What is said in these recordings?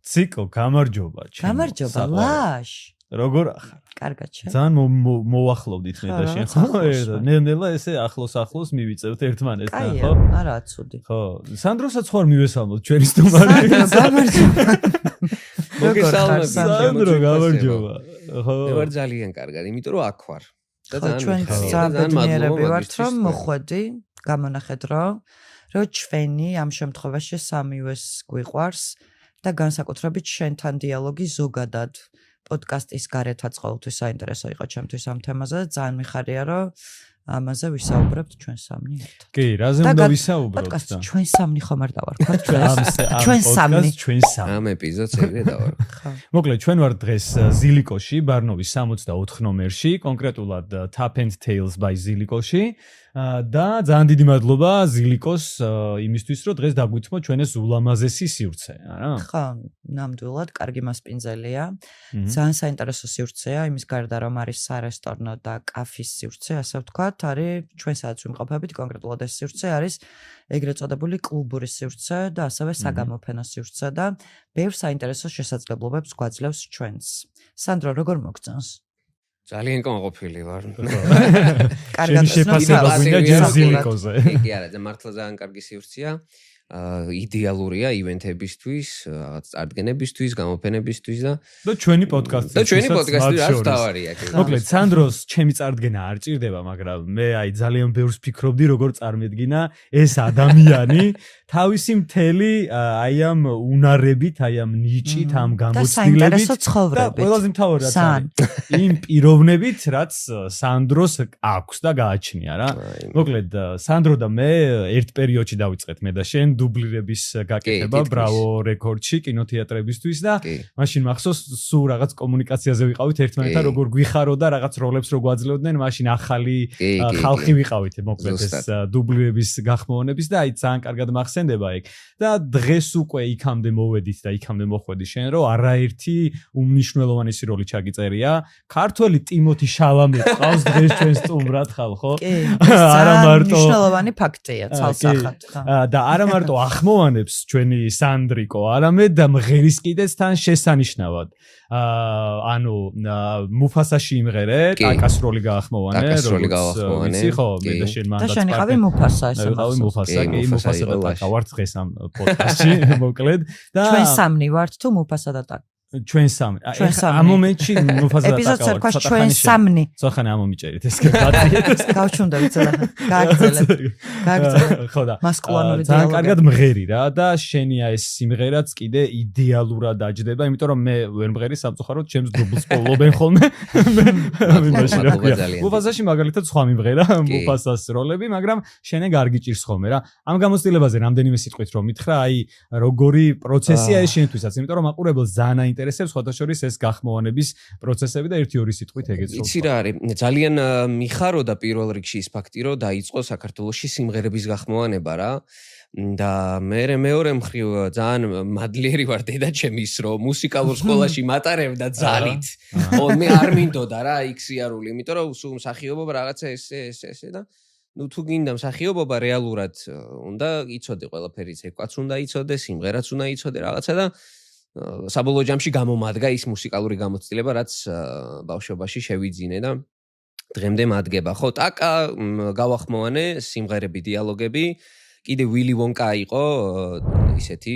ციკლ გამარჯობა გამარჯობა ლაშ როგორ ახარ კარგად შენ ძალიან მოახლოვდით მე და შენ ხო ნელ-ნელა ესე ახლოს მივიწევთ ერთმანეთთან ხო არა ცუდი ხო სანდროსაც ხარ მივესალმოთ ჩვენი სტუმარი გამარჯობა მოგესალმებით სანდრო გამარჯობა ხო მე ვარ ძალიან კარგად იმიტომ რომ აქ ვარ და ჩვენ ძალიან ვართ რომ მოხვედი გამონახეთ რომ ჩვენი ამ შემთხვევაში სამივეს გვიყვარს და განსაკუთრებით შენთან დიალოგი ზოგადად პოდკასტის გარეთაც ყოველთვის საინტერესო იყო ჩემთვის ამ თემაზე და ძალიან მიხარია რომ ამაზე ვისაუბრებთ ჩვენ სამნი ერთად. კი, რაზე უნდა ვისაუბროთ? პოდკასტი ჩვენ სამნი ხომ არ დავარქვათ ჩვენ სამნი. ჩვენ სამნი. ამ ეპიზოდს ეგრე დავარქვათ. მოკლედ ჩვენ ვართ დღეს ზილიკოში, ბარნოვის 64 ნომერში, კონკრეტულად Tap and Tails by ზილიკოში. და ძალიან დიდი მადლობა ზილიკოს იმისთვის რომ დღეს დაგვიწმო ჩვენეს ულამაზესი სივრცე, არა? ხო, ნამდვილად კარგი მასპინძელია. ძალიან საინტერესო სივრცეა, იმის გარდა რომ არის სარესტორნო და კაფის სივრცე, ასე ვთქვათ, არის ჩვენ სადაც ვიმყოფებით, კონკრეტულად ეს სივრცე არის ეგრეთ წოდებული კლუბური სივრცე და ასევე საგამოფენო სივრცე და ბევრ საინტერესო შესაძლებლობებს გვაძლევს ჩვენს. სანდრო, როგორ მოგწონს? ძალიან კონყოფილი ვარ. კარგად შეფასება გვინდა ჯერ ზილიკოზე. კი არა, მართლა ძალიან კარგი სივრცეა. იდეალურია ივენთებისთვის, რაღაც წარდგენებისთვის, გამოფენებისთვის და ჩვენი პოდკასტის. და ჩვენი პოდკასტი რაც დავარია. მოკლედ, სანდროს ჩემი წარდგენა არ ჭირდება, მაგრამ მე აი ძალიან ბევრს ფიქრობდი, როგორ წარმედგინა ეს ადამიანი თავისი მთელი აი ამ უნარებით, აი ამ ნიჭით, ამ გამოცდილებით და ყველაზე მთავარად იმ პიროვნებით, რაც სანდროს აქვს და გააჩნია რა. მოკლედ, სანდრო და მე ერთ პერიოდში დავიწყეთ მე და შენ დუბლირების გაკეთება ბრავო რეკორდში კინოთეატრებისთვის და მაშინ მახსოვს სულ რაღაც კომუნიკაციაზე ვიყავით ერთმანეთთან როგორ გვიხარო და რაღაც როლებს რო გვაძლევდნენ მაშინ ახალი ხალხი ვიყავით მოკლედ ეს დუბლირების გახმოვანების და აი ძალიან კარგად მახსენდება ეგ და დღეს უკვე იქამდე მოვედით და იქამდე მოხვედი შენ რომ არაერთი უმნიშვნელოვანესი როლი ჩაგიწერია ქართველი ტიმოთი შალამე ყავს დღეს ჩვენ სტუმრად ხალხო არა მარტო მნიშვნელოვანი ფაქტია ცალსახად და არა მარტო ახმოვანებს ჩვენი სანდრიკო, არამედ და მღერის კიდეც თან შესანიშნავად. ანუ მუფასაში იმღერე, ტაკას როლი გაახმოვანე, ვიცი ხო, მე და შენ მანდაც. და შენ იყავი მუფასა ესე. მე ვიყავი მუფასა, კი, მუფასა და ტაკა ვართ დღეს ამ პოდკასტში, მოკლედ. და ჩვენ სამნი ვართ თუ მუფასა და ტაკა. ჩვენ სამი. ამ მომენტში მუფასა და ტაკა. ეპიზოდს ერქვა ჩვენ სამნი. ზოხანე ამ მომიჭერით ეს გაგაციეთ. გავჩუნდებით ზოლა. გააგრძელეთ. ხო და მასკულინური დიალოგი. ძალიან კარგად მღერი რა და შენია ეს სიმღერაც კიდე იდეალურად დაჯდება, იმიტომ რომ მე ვერ მღერი სამწუხაროდ ჩემს დუბლს პოულობენ ხოლმე. მუფასაში მაგალითად სხვა მიმღერა მუფასას როლები, მაგრამ შენე კარგი ჭირს ხოლმე რა. ამ გამოცდილებაზე რამდენიმე სიტყვით რომ მითხრა, აი როგორი პროცესია ეს შენთვისაც, იმიტომ რომ მაყურებელს ძალიან ინტერესებს სხვადასხვა ეს გახმოვანების პროცესები და ერთი-ორი სიტყვით ეგეც რო. იცი რა არის, ძალიან მიხაროდა პირველ რიგში ის ფაქტი, რომ დაიწყო საქართველოში სიმღერების გახმოვანება რა. და მე მეორე მხრივ ძალიან მადლიერი ვარ დედაჩემის რომ მუსიკალურ სკოლაში მატარებდა ძალით. ხო მე არ მინდოდა რა იქ სიარული, იმიტომ რომ სულ მსახიობობა რაღაცა ესე და ნუ თუ გინდა მსახიობობა რეალურად უნდა იცოდე ყველაფერიც, ეკვაც უნდა იცოდე, სიმღერაც უნდა იცოდე რაღაცა და საბოლოო ჯამში გამომადგა ის მუსიკალური გამოცდილება, რაც ბავშვობაში შევიძინე და დღემდე მადგება. ხო, ტაკა გავახმოვანე სიმღერები, დიალოგები. კიდე ვილი ვონკა იყო ისეთი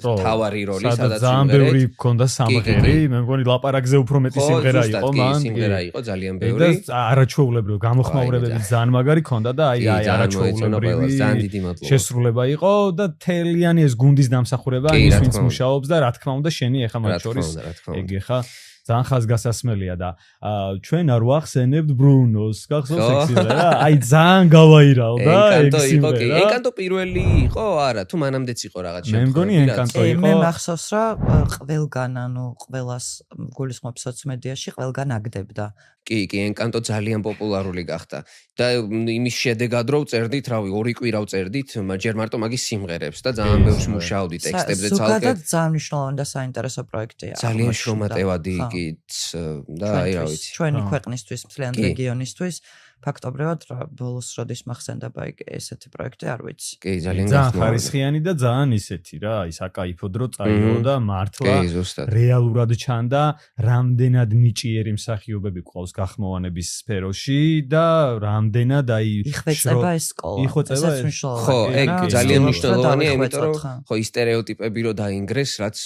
თავარი როლი, სადაც ძალიან ბევრი მქონდა სამღერი, მე მგონი ლაპარაკზე უფრო მეტი სიმღერა იყო მან. სიმღერა იყო ძალიან ბევრი. და არაჩვეულებრივი გამოხმაურებები ძალიან მაგარი ქონდა და აი არაჩვეულებრივი შესრულება იყო და თელიანი ეს გუნდის დამსახურება ის ვინც მუშაობს და რა თქმა უნდა შენი ეხა მათ შორის ეგ ეხა ძალიან ხაზგასასმელია და ჩვენ არ ვახსენებთ ბრუნოს, გახსოვს ეს სიმღერა? აი ძალიან გავაირალ და ეგ სიმღერა. ეკანტო პირველი იყო, არა, თუ მანამდეც იყო რაღაც შემთხვევები. მე მგონი ეკანტო იყო. მე მახსოვს რა ყველგან, ანუ ყველას გულისხმობს სოციმედიაში ყველგან აგდებდა. კი, ეკანტო ძალიან პოპულარული გახდა. და იმის შედეგად რომ წერდით, რავი, 2 კვირა ვწერდით, ჯერ მარტო მაგის სიმღერებს და ძალიან ბევრს მუშაობდი ტექსტებზე ცალკე. ზოგადად ძალიან მნიშვნელოვანი და საინტერესო პროექტია. ძალიან შრომატევადი და აი რა ვიცი. ჩვენი ქვეყნისთვის, მთლიან რეგიონისთვის ფაქტობრივად ბოლოს როდის მახსენდება ესეთი პროექტი არ ვიცი. კი, ძალიან ძალიან ხარისხიანი და ძალიან ისეთი რა, ის აკაიფო დრო წაიღო და მართლა რეალურად ჩანდა რამდენად ნიჭიერი მსახიობები ყავს გახმოვანების სფეროში და რამდენად აი იხვეწება ეს სკოლა. იხვეწება ხო, ეგ ძალიან მნიშვნელოვანია, იმიტომ რომ ხო ის სტერეოტიპები რო დაინგრეს, რაც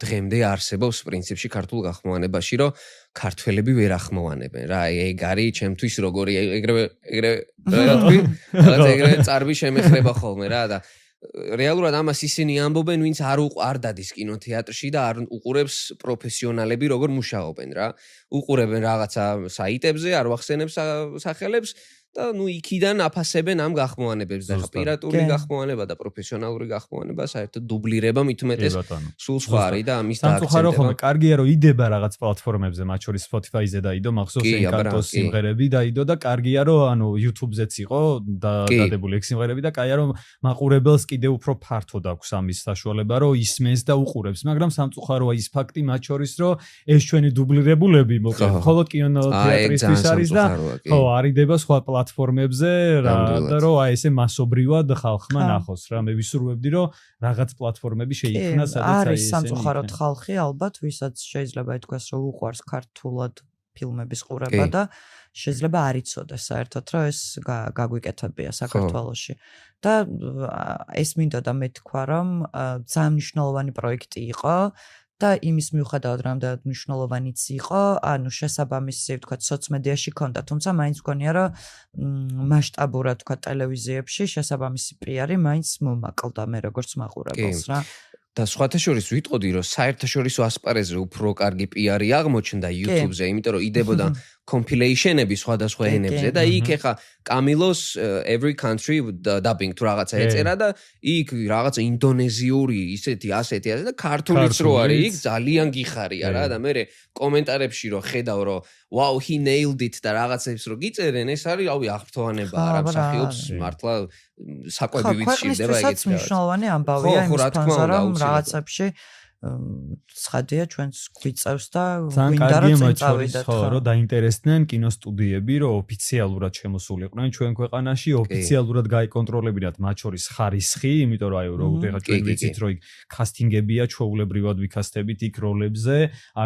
დღემდე არსებობს პრინციპში ქართულ გახმოვანებაში, რომ ქართველები ვერ ახმოვანებენ რა, ეგ არის ჩემთვის როგორი ეგრევე რა თქვი, რაღაც ეგრევე წარბი შემეხრება ხოლმე რა და რეალურად ამას ისინი ამბობენ, ვინც არ დადის კინოთეატრში და არ უყურებს პროფესიონალები როგორ მუშაობენ რა. უყურებენ რაღაცა საიტებზე, არ ვახსენებ სახელებს და ნუ იქიდან აფასებენ ამ გახმოვანებებს და პირატული გახმოვანება და პროფესიონალური გახმოვანება საერთოდ დუბლირება მით უმეტეს სულ სხვა არის და ამის დააქცენტება. ხოლმე კარგია რომ იდება რაღაც პლატფორმებზე, მათ შორის Spotify-ზე დაიდო, მახსოვს Encanto-ს სიმღერები დაიდო და კარგია რომ ანუ YouTube-ზეც იყო დადებული ეგ სიმღერები და კაია რომ მაყურებელს კიდევ უფრო ფართოდ აქვს ამის საშუალება რომ ისმენს და უყურებს, მაგრამ სამწუხაროა ის ფაქტი მათ შორის რომ ეს ჩვენი დუბლირებულები მოკლედ მხოლოდ კინოთეატრისთვის არის და ხო არიდება სხვა პლატფორმებზე რა და რომ აი ესე მასობრივად ხალხმა ნახოს რა მე ვისურვებდი რომ რაღაც პლატფორმები შეიქმნა სადაც აი არის სამწუხაროდ ხალხი ალბათ ვისაც შეიძლება ითქვას რომ უყვარს ქართულად ფილმების ყურება და შეიძლება არ იცოდეს საერთოდ რომ ეს გაგვიკეთებია საქართველოში და ეს მინდოდა მე თქვა რომ ძალიან მნიშვნელოვანი პროექტი იყო და იმის მიუხედავად რამდენად მნიშვნელოვანიც იყო, ანუ შესაბამისი ვთქვათ სოციმედიაში ქონდა, თუმცა მაინც მგონია რომ მასშტაბურად ვთქვათ ტელევიზიებში შესაბამისი პიარი მაინც მომაკლდა მე როგორც მაყურებელს რა. და სხვათა შორის ვიტყოდი რომ საერთაშორისო ასპარეზზე უფრო კარგი პიარი აღმოჩნდა YouTube-ზე, იმიტომ რომ იდებოდა compilation-ები სხვადასხვა ენებზე და იქ ეხა კამილოს every country dubbing თუ რაღაცა ეწერა და იქ რაღაცა ინდონეზიური ისეთი ასეთი და ქართულიც რო არის იქ ძალიან გიხარია რა და მე კომენტარებში რო ხედავ რომ wow he nailed it და რაღაცებს რო გიწერენ ეს არის რავი აღფრთოვანება რა მსახიობს მართლა საკვები ვიცშირდება ეგეთ რაღაც მნიშვნელოვანი ამბავია იმის ფონზე რომ რაღაცებში ცხადია ჩვენს გვიწევს და გვინდა რომ წავიდეთ ხო რომ დაინტერესდნენ კინოსტუდიები რომ ოფიციალურად შემოსულიყვნენ ჩვენ ქვეყანაში ოფიციალურად გაიკონტროლებინათ მათ შორის ხარისხი იმიტომ რომ აი რომ ჩვენ ვიცით რომ იქ კასტინგებია ჩვეულებრივად ვიქასტებით იქ როლებზე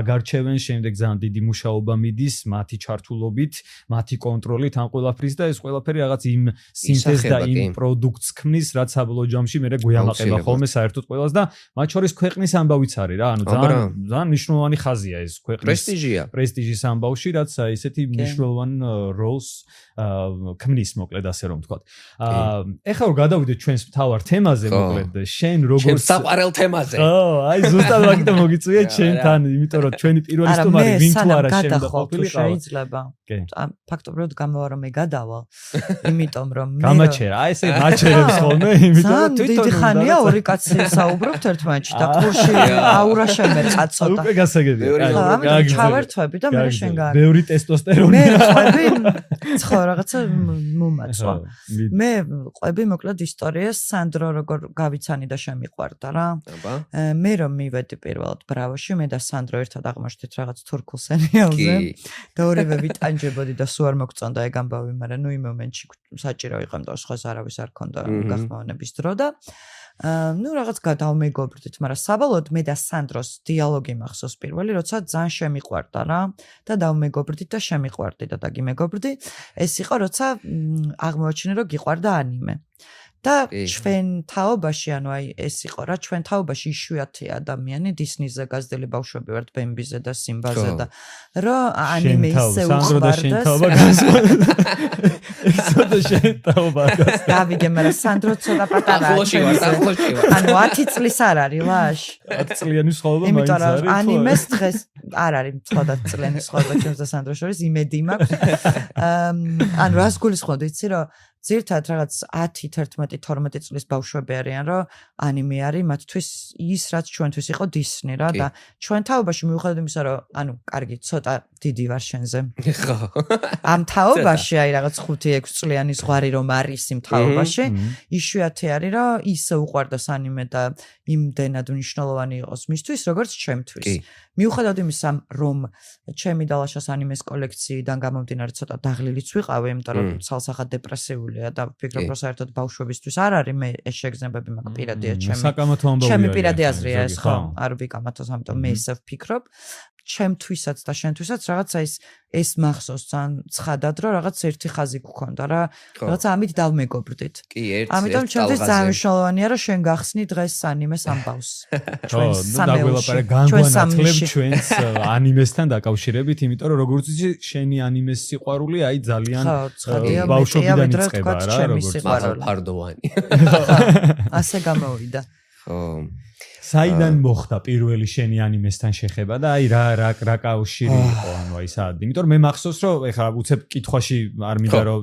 აგარჩევენ შემდეგ ძალიან დიდი მუშაობა მიდის მათი ჩართულობით მათი კონტროლით ამ ყველაფრის და ეს ყველაფერი რაღაც იმ სინთეზს და იმ პროდუქტს ქმნის რაც საბოლოო ჯამში მე გვიამაყება ხოლმე საერთოდ ყველას და მათ შორის ქვეყნის ამბავი არის რა, ანუ ძალიან მნიშვნელოვანი ხაზია ეს ქვეყნის პრესტიჟის ამბავში, რაც ესეთი მნიშვნელოვან როლს ქმნის მოკლედ ასე რომ ვთქვათ. ეხლა რომ გადავიდეთ ჩვენს მთავარ თემაზე მოკლედ, შენ როგორც ჩემს საყვარელ თემაზე. ხო, აი ზუსტად მაგით მოგიწვია ჩემთან, იმიტომ რომ ჩვენი პირველი სტუმარი ვინ თუ არა შემოყვილი შეიძლება. ფაქტობრივად გამოვარო მე გადავალ, იმიტომ რომ მე გამაჩერა, აი ესე მაჩერებს ხოლმე, იმიტომ რომ თვითონ ხანია ორი კაცი საუბრობთ ერთმანეთში და ყურში აურა შემეწყა ცოტა. უკვე გასაგებია. ამიტომ ჩავერთვები და მე შენ გარ. ბევრი ტესტოსტერონი. მე ყვები ხო რაღაცა მომაწვა. მე ყვები მოკლედ ისტორიას სანდრო როგორ გავიცანი და შემიყვარდა რა. მე რომ მივედი პირველად ბრავოში, მე და სანდრო ერთად აღმოჩნდით რაღაც თურქულ სერიალზე და ორივე ვიტანჯებოდი და სულ არ მოგწონდა ეგ ამბავი, მაგრამ ნუ იმ მომენტში საჭირო იყო, იმიტომ რომ სხვას არავის არ ქონდა გახმოვანების დრო და ну რაღაც გადავმეგობრდით, მაგრამ საბოლოოდ მე და სანდროს დიალოგი მახსოვს პირველი, როცა ძალიან შემიყვარდა რა და დავმეგობრდით და შემიყვარდი და დაგიმეგობრდი. ეს იყო როცა აღმოაჩინე რომ გიყვარდა ანიმე. და ჩვენ თაობაში, ანუ აი ეს იყო რა, ჩვენ თაობაში იშვიათი ადამიანი დისნიზე გაზრდილი ბავშვები ვართ ბემბიზე და სიმბაზე და რომ ანიმე ისე უყვარდა. ცოტა შენ თაობა. დავიგე, მაგრამ სანდრო ცოტა პატარაა. ანუ 10 წლის არ არის ვაშ. 10 წლიანი სხვაობა მაინც არის. იმიტომ რომ ანიმეს დღეს არ არის 9 წლიანი სხვაობა ჩემს და სანდროს შორის, იმედი მაქვს. ანუ რას გულისხმობ, იცი რომ ზირთად რაღაც 10, 11, 12 წლის ბავშვები არიან, რომ ანიმე არის მათთვის ის, რაც ჩვენთვის იყო დისნი რა და ჩვენ თაობაში მიუხედავად იმისა, რომ ანუ კარგი, ცოტა დიდი ვარ შენზე. ხო. ამ თაობაში აი რაღაც 5-6 წლიანი ზღვარი რომ არის იმ თაობაში, იშვიათი არის, რომ ისე უყვარდეს ანიმე და იმდენად მნიშვნელოვანი იყოს მისთვის, როგორც ჩემთვის. მიუხედავად იმისამ რომ ჩემი დალაშას ანიმეს კოლექციიდან გამომდინარე ცოტა დაღლილიც ვიყავი, იმიტომ რომ ცალსახად დეპრესიულია და ვფიქრობ რომ საერთოდ ბავშვებისთვის არ არის მე ეს შეგრძნებები მაქვს პირადია ჩემი პირადი აზრია ეს ხო არ ვიკამათოს ამიტომ მე ისე ვფიქრობ ჩემთვისაც და შენთვისაც რაღაცა ეს მახსოვს ძალიან ცხადად რომ რაღაც ერთი ხაზი გქონდა რა რაღაცა ამით დავმეგობრდით კი ერთ ამიტომ ჩემთვის ძალიან მნიშვნელოვანია რომ შენ გახსნი დღეს ანიმეს ამბავს ჩვენს სამეულში განგვანათლებ ჩვენს ანიმესთან დაკავშირებით იმიტომ რომ როგორც იცი შენი ანიმეს სიყვარული აი ძალიან ბავშვობიდან იწყება რა როგორც ფარდოვანი ასე გამოვიდა ხო საიდან მოხდა პირველი შენი ანიმესთან შეხება და აი რა კავშირი იყო ანუ აი საერთოდ იმიტომ რომ მე მახსოვს რომ ეხლა უცებ კითხვაში არ მინდა რომ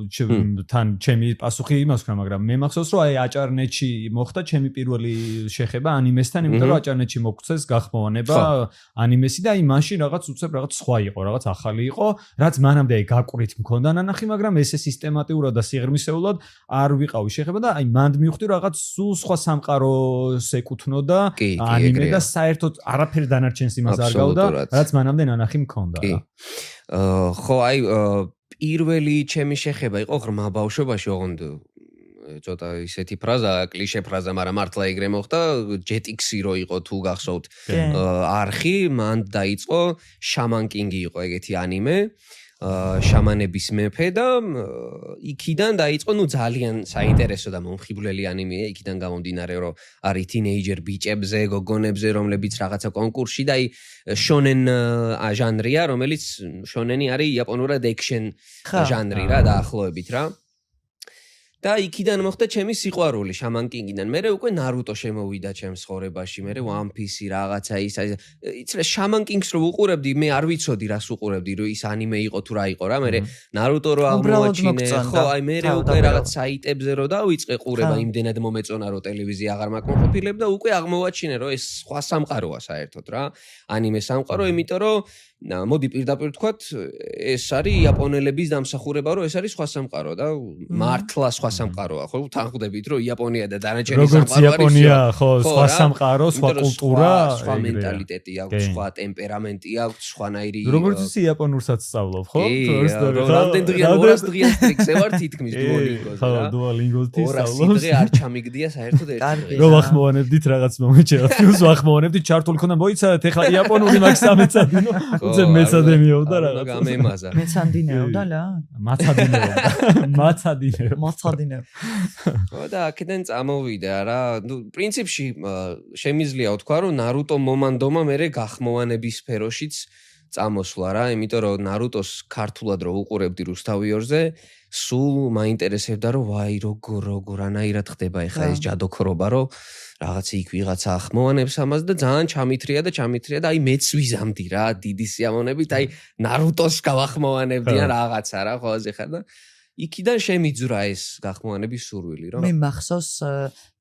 თან ჩემი პასუხი იმას ვქნა მაგრამ მე მახსოვს რომ აი აჭარნეთში მოხდა ჩემი პირველი შეხება ანიმესთან იმიტომ რომ აჭარნეთში მოგწეს გახმოვანება ანიმესი და აი მაშინ რაღაც უცებ რაღაც სხვა იყო რაღაც ახალი იყო რაც მანამდე აი გაყვრით მქონდა ნანახი მაგრამ ესე სისტემატიურად და სიღრმისეულად არ ვიყავი შეხება და აი მანდ მივხვდი რაღაც სულ სხვა სამყაროს ეკუთვნოდა ანიმე და საერთოდ არაფერი დანარჩენს იმას არ გავდა, რაც მანამდე ნანახი მქონდა რა. ხო, აი პირველი ჩემი შეხება იყო ღრმა ბავშვობაში, ოღონდ ცოტა ისეთი ფრაზა, კლიშე ფრაზა, მაგრამ მართლა ეგრე მოხდა, Jetix-ი რო იყო თუ გახსოვთ არხი, მან დაიწყო Shaman King-ი იყო ეგეთი ანიმე. შამანების მეფე და იქიდან დაიწყო ნუ ძალიან საინტერესო და მომხიბვლელი ანიმეა იქიდან გამომდინარე რომ არის თინეიჯერ ბიჭებზე, გოგონებზე, რომლებიც რაღაცა კონკურსში და აი შონენ ჟანრია, რომელიც შონენი არის იაპონურად ექშენ ჟანრი რა დაახლოებით რა. და იქიდან მოხდა ჩემი სიყვარული Shaman King-დან. მე უკვე Naruto შემოვიდა ჩემს ცხოვრებაში, მე One Piece რაღაცა ის იცი Shaman King-ს რო უყურებდი, მე არ ვიცოდი რას უყურებდი, რომ ის ანიმე იყო თუ რა იყო რა, მე Naruto რო აღმოაჩინე, ხო, აი მე უკვე რაღაც საიტებზე რო დავიწყე ყურება, იმდენად მომეწონა რომ ტელევიზია აღარ მაქვს მოყოფილებ და უკვე აღმოაჩინე რომ ეს სხვა სამყაროა საერთოდ რა. ანიმე სამყარო, იმიტომ რომ მოდი პირდაპირ ვთქვათ, ეს არის იაპონელების დამსახურება, რომ ეს არის სხვა სამყარო და მართლა სხვა სამყაროა, ხო? თან ხვდებით, რომ იაპონია და დანარჩენი სამყარო არის. როგორც იაპონია, ხო, სხვა სამყარო, სხვა კულტურა, სხვა მენტალიტეტი აქვს, სხვა ტემპერამენტი აქვს, სხვანაირი. როგორც ისი იაპონურსაც სწავლობ, ხო? რამდენ დღეა 200 დღეა სტრიქსე ვარ თითქმის დუოლინგოზე რა. ხო, დუოლინგოზე სწავლობ. 200 დღე არ ჩამიგდია საერთოდ ერთი. რომ ახმოვანებდით რაღაც მომეჩერა, ფილმს ახმოვანებდით, ჩართული ხონდა, მოიცადეთ, ეხლა იაპონური მაქვს სამეცადინო. უცე მეცადინეობდა რაღაც. გამემაზა. მეცადინეობდა რა? მაცადინეობდა. ხო და აქედან წამოვიდა რა. ნუ პრინციპში შემიძლია ვთქვა, რომ Naruto მომანდომა მერე გახმოვანების სფეროშიც წამოსვლა რა, იმიტომ რომ Naruto-ს ქართულად რო უყურებდი რუსთავიორზე, სულ მაინტერესებდა რომ ვაი როგორანაირად ხდება ეხა ეს ჯადოქრობა, რომ რაღაც იქ ვიღაცა ახმოვანებს ამას და ძალიან ჩამithრია და აი მეც ვიზამდი რა დიდი სიამოვნებით, აი Naruto-ს გავახმოვანებდიან რაღაცა რა, ხო აზე ხარ და იქიდან შემიძვრა ეს გახმოვანების სურვილი, რომ მე მახსოვს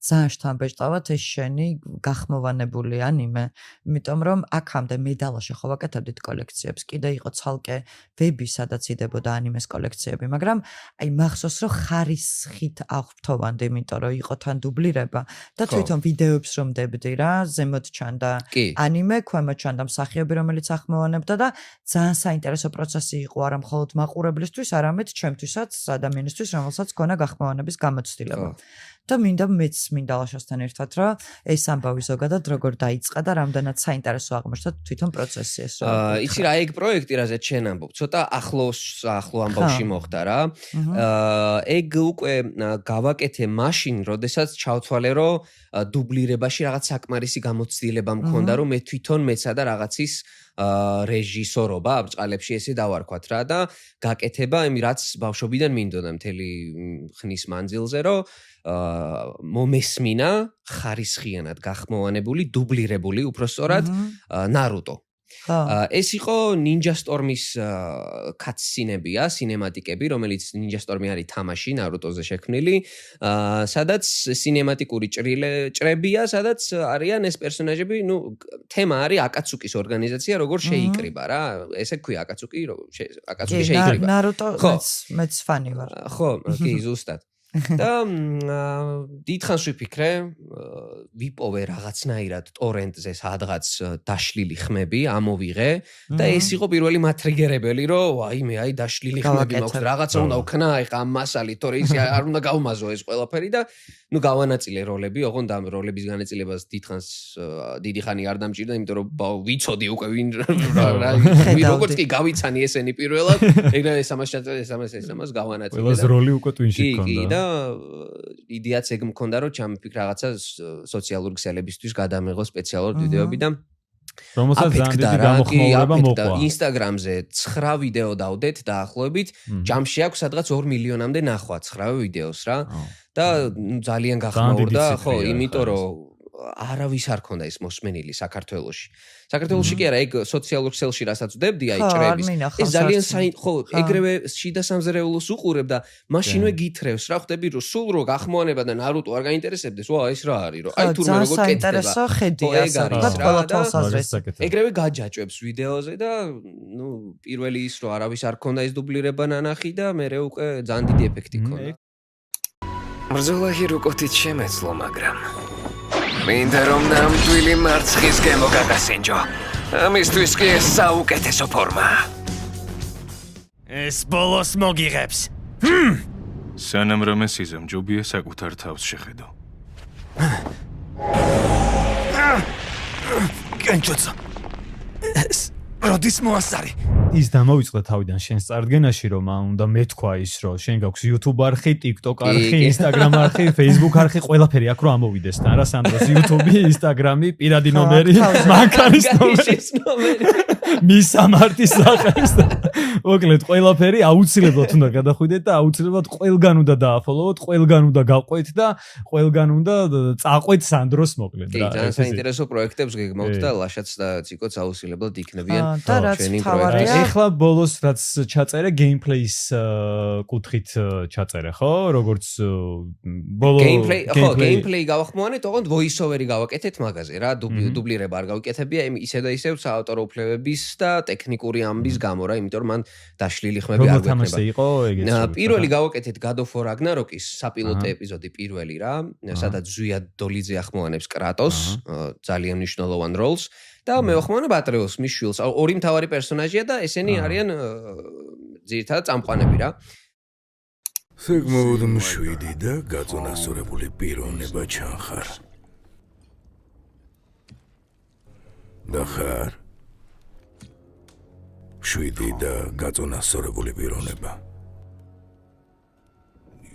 ძალიან შთამბეჭდავად ეს შენი გახმოვანებული ანიმე, იმიტომ რომ აქამდე მე დალაშე ხო ვაკეთებდით კოლექციებს, კიდე იყო ცალკე ვები, სადაც იდებოდა ანიმეს კოლექციები, მაგრამ აი მახსოვს რომ ხარისხით აღვთოვანდი, იმიტომ რომ იყო თან დუბლირება და თვითონ ვიდეოებს რომ დებდი რა, ზემოთ ჩანდა ანიმე, ქვემოთ ჩანდა მსახიობი, რომელიც ახმოვანებდა და ძალიან საინტერესო პროცესი იყო არა მხოლოდ მაყურებლისთვის, არამედ ჩემთვისაც, ადამიანისთვის, რომელსაც ქონა გახმოვანების გამოცდილება. და მეც დალაშასთან ერთად რა ეს ამბავი ზოგადად როგორ დაიწყა და რამდენად საინტერესო აღმოჩნდა თვითონ პროცესი ეს რა. იცი რა ეგ პროექტი რაზეც შენ ამბობ, ცოტა ახლო ამბავში მოხდა რა. ეგ უკვე გავაკეთე მაშინ, როდესაც ჩავთვალე რომ დუბლირებაში რაღაც საკმარისი გამოცდილება მქონდა, რომ მე თვითონ მეცა და რაღაცის რეჟისორობა აბჭყალებში ესე დავარქვათ რა და გაკეთება იმი რაც ბავშვობიდან მინდოდა მთელი ხნის მანძილზე რომ მომესმინა ხარისხიანად გახმოვანებული დუბლირებული უпростоრად Naruto. ეს იყო Ninja Storm-ის cutscene-ებია, სინემატიკები, რომელიც Ninja Storm-ი არის თამაში Naruto-ზე შექმნილი, სადაც სინემატიკური ჭრებია, სადაც არიან ეს პერსონაჟები, ნუ თემა არის აკაცუკის ორგანიზაცია, როგორ შეიკრიბა რა, ესე ქვია აკაცუკი შეიკრიბა. Naruto მეც ფანი ვარ. ხო, კი, ზუსტად. და დიდხანს ვიფიქრე, ვიპოვე რაღაცნაირად ტორენტზე სადღაც დაშლილი ხმები, ამოვიღე და ეს იყო პირველი მატრიგერებელი, რომ აი დაშლილი ხმები მაქვს, რაღაცა უნდა ვქნა, ეხა ამ მასალით, თორე ისე არ უნდა გავმაზო ეს ყველაფერი და ნუ გავანაწილე როლები, ოღონდ ამ როლების განაწილებას დიდხანს დიდი ხანი არ დამჭირდა, იმიტომ რომ ვიცოდი უკვე ვინ როგორც კი გავიცანი ესენი პირველად, ეგრევე სამას გავანაწილე. ყველას როლი უკვე twin-ში კი, და იდეაც ეგ მქონდა, რომ ჩამიფიქრე რაღაცა სოციალური ქსელებისთვის გადამეღო სპეციალურად ვიდეოები და რომელსაც ძალიან დიდი გამოხმაურება მოყვა. Instagram-ზე 9 ვიდეო დავდეთ დაახლოებით, ჯამში აქვს სადღაც 2 მილიონამდე ნახვა 9 ვიდეოს რა. და ძალიან გახმაურდა, ხო, იმიტომ რომ არავის არ ქონდა ეს მოსმენილი საქართველოში. საქართველოში კი არა, ეგ სოციალურ ქსელში რასაც ვდებდი, აი ჭრების. ეს ძალიან ხო, ეგრევე შიდა სამზარეულოს უყურებ და მაშინვე გითხრევს რა, ხვდები რომ სულ რო გახმოვანება და ნარუტო არ გაინტერესებდეს, ვა ეს რა არის, რომ აი თურმე როგორ კეთდება. საინტერესო ხედია საკუთარ ყველათავს აზრს. ეგრევე გაჯაჭვებს ვიდეოზე და ნუ პირველი ის რომ არავის არ ქონდა ეს დუბლირება ნანახი და მერე უკვე ძალიან დიდი ეფექტი ქონდა. ბრძოლა ჰირუკოთით შემეძლო, მაგრამ მინდა რომ ნამდვილი მარცხისკენ მოგაგასინჯო. ამისთვის კი ეს საუკეთესო ფორმაა. ეს ბოლოს მოგიღებს. სანამ რომ ეს იზამჯობია საკუთარ თავს შეხედო. კენჭოცა. ეს როდის მოასწარი? ის დამოვიწყდა თავიდან შენს წარდგენაში, რომ უნდა მეთქვა ის, რომ შენ გაქვს YouTube არხი, TikTok არხი, Instagram არხი, Facebook არხი, ყველაფერი აქ რო ამოვიდეს თან რა, სანდროს YouTube, Instagram, პირადი ნომერი, მანქანის ნომერი, მის სამარტის სახეს და მოკლედ ყველაფერი აუცილებლად უნდა გადახვიდეთ და აუცილებლად ყველგან უნდა დააფოლოვოთ, ყველგან უნდა გავყვეთ და ყველგან უნდა წაყვეთ სანდროს მოკლედ რა. ძალიან საინტერესო პროექტებს გეგმავთ და ლაშაც და ციკოც აუცილებლად იქნებიან ჩვენი პროექტი. ეხლა ბოლოს რაც ჩაწერე gameplay-ის კუთხით ჩაწერე, ხო? როგორც ბოლო gameplay გავახმოვანეთ, ოღონდ voice-over-ი გავაკეთეთ მაგაზე რა, დუბლირება არ გავიკეთებია, ისე და ისევ საავტორო უფლებების და ტექნიკური ამბის გამო რა, იმიტომ რომ მან დაშლილი ხმები არ გვექნება. თამაში იყო ეგეც. პირველი გავაკეთეთ God of War Ragnarok-ის საპილოტო ეპიზოდი პირველი რა, სადაც ზვია დოლიძე ახმოვანებს კრატოს, ძალიან მნიშვნელოვან როლს. და მე ვახმოვანებ ატრეოს მის შვილს. ორი მთავარი პერსონაჟია და ესენი არიან ძირითადად წამყვანები რა. საკმაოდ მშვიდი და გაწონასწორებული პიროვნება ჩანხარ. და ხარ მშვიდი და გაწონასწორებული პიროვნება.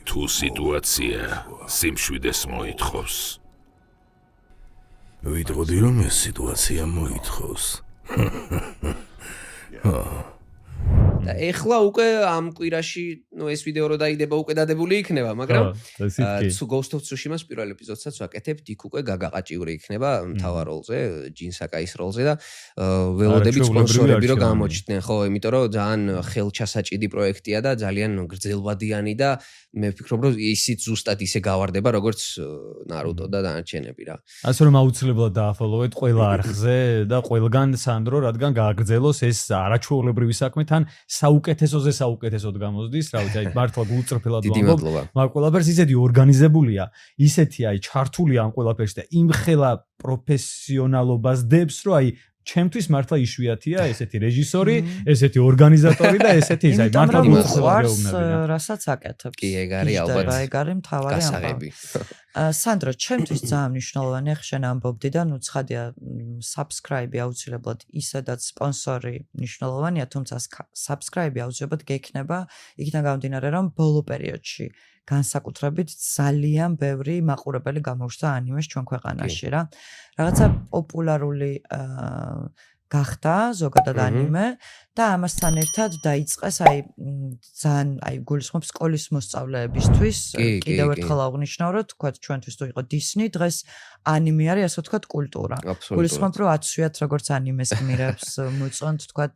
თუ სიტუაცია სიმშვიდეს მოითხოვს, ვიტყოდი რომ ეს სიტუაცია მოითხოვს. და ეხლა უკვე ამ კვირაში, ნუ ეს ვიდეო რო დაიდება უკვე დადებული იქნება, მაგრამ Ghost of Tsushima-ს პირველ ეპიზოდსაც ვაკეთებ, იქ უკვე გაგაყაჭიური იქნება მთავარ როლზე, ჯინ საკაის როლზე და ველოდებით სპონსორები რო გამოჩნდნენ, ხო, იმიტომ რომ ძალიან ხელჩასაჭიდი პროექტია და ძალიან გრძელვადიანი და მე ვფიქრობ, რომ ისიც ზუსტად ისე გავარდება, როგორც Naruto და დანარჩენები რა. ასე რომ აუცილებლად დააფოლოვეთ ყველა არხზე და ყველგან სანდრო, რადგან გააგრძელოს ეს არაჩვეულებრივი საქმე თან საუკეთესოზე საუკეთესოდ გამოსდის, რა ვიცი, აი მართლა გულწრფელად ვამბობ, მაგრამ ყველაფერს ისეთი ორგანიზებულია, ისეთი აი ჩართული ამ ყველაფერში და იმხელა პროფესიონალობას დებს, რომ აი ჩემთვის მართლა იშვიათია ესეთი რეჟისორი, ესეთი ორგანიზატორი და ესეთი ის აი მართლა გულწრფელად გეუბნები. რასაც აკეთებს. კი, ეგ არის ალბათ. ეგ არის მთავარი ამბავი. სანდრო, ჩემთვის ძალიან მნიშვნელოვანია, შენ ამბობდი და ნუ ცხადია, subscribe-ი აუცილებლად ისედაც სპონსორი მნიშვნელოვანია, თუმცა subscribe-ი აუცილებლად გექნება, იქიდან გამომდინარე, რომ ბოლო პერიოდში განსაკუთრებით ძალიან ბევრი მაყურებელი გამოჩნდა ანიმეს ჩვენ ქვეყანაში რა. რაღაცა პოპულარული გახდა ზოგადად ანიმე და ამასთან ერთად დაიწყეს აი ძალიან აი გულისხმობს სკოლის მოსწავლეებისთვის კიდევ ერთხელ აღნიშნავ რომ თქვა ჩვენთვის თუ იყო დისნი დღეს ანიმე არის ასე ვთქვათ კულტურა გულისხმობ რომ აცვიათ როგორც ანიმეს გმირებს მოწონთ ვთქვათ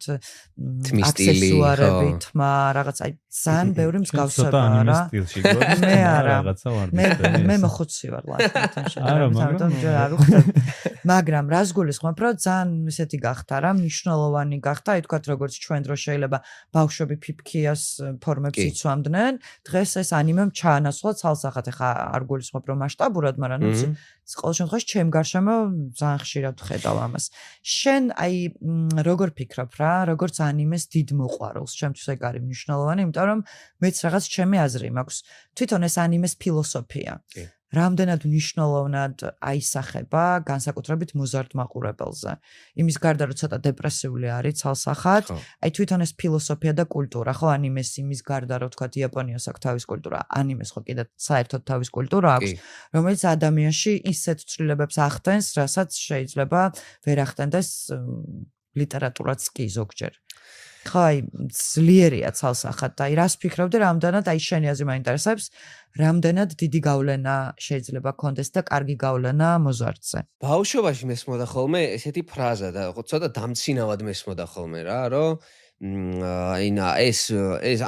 აქსესუარები თმა რაღაც აი ძალიან ბევრი მსგავსებაა რა მე არა მე მოხუცი ვარ ლაიფ თამაშობ არა მაგრამ არ ვხვდები მაგრამ რას გულისხმობ, რომ ძალიან ისეთი გახდა რა, მნიშვნელოვანი გახდა, აი თქვათ როგორც ჩვენ დრო შეიძლება ბავშვები ფიფქიას ფორმებს იცვამდნენ, დღეს ეს ანიმემ ჩაანაცვლა ცალსახად, ეხა არ გულისხმობ რომ მასშტაბურად, მაგრამ ყოველ შემთხვევაში ჩემ გარშემო ძალიან ხშირად ვხედავ ამას. შენ აი როგორ ფიქრობ რა, როგორც ანიმეს დიდ მოყვარულს, ჩემთვის ეგ არის მნიშვნელოვანი, იმიტომ რომ მეც რაღაც ჩემი აზრი მაქვს. თვითონ ეს ანიმეს ფილოსოფია. რამდენად მნიშვნელოვნად აისახება განსაკუთრებით მოზარდ მაყურებელზე. იმის გარდა რომ ცოტა დეპრესიული არის ცალსახად, აი თვითონ ეს ფილოსოფია და კულტურა, ხო ანიმეს იმის გარდა რომ თქვა იაპონიას აქვს თავის კულტურა, ანიმეს ხო კიდე საერთოდ თავის კულტურა აქვს, რომელიც ადამიანში ისეთ ცვლილებებს ახდენს, რასაც შეიძლება ვერ ახდენდეს ლიტერატურაც კი ზოგჯერ. ხო აი ძლიერია ცალსახად და აი რას ფიქრობდი რამდენად აი შენი აზრი მაინტერესებს რამდენად დიდი გავლენა შეიძლება კონდეს და კარგი გავლენა მოზარდზე ბავშვობაში მესმოდა ხოლმე ესეთი ფრაზა და ცოტა დამცინავად მესმოდა ხოლმე რა რომ აინა ეს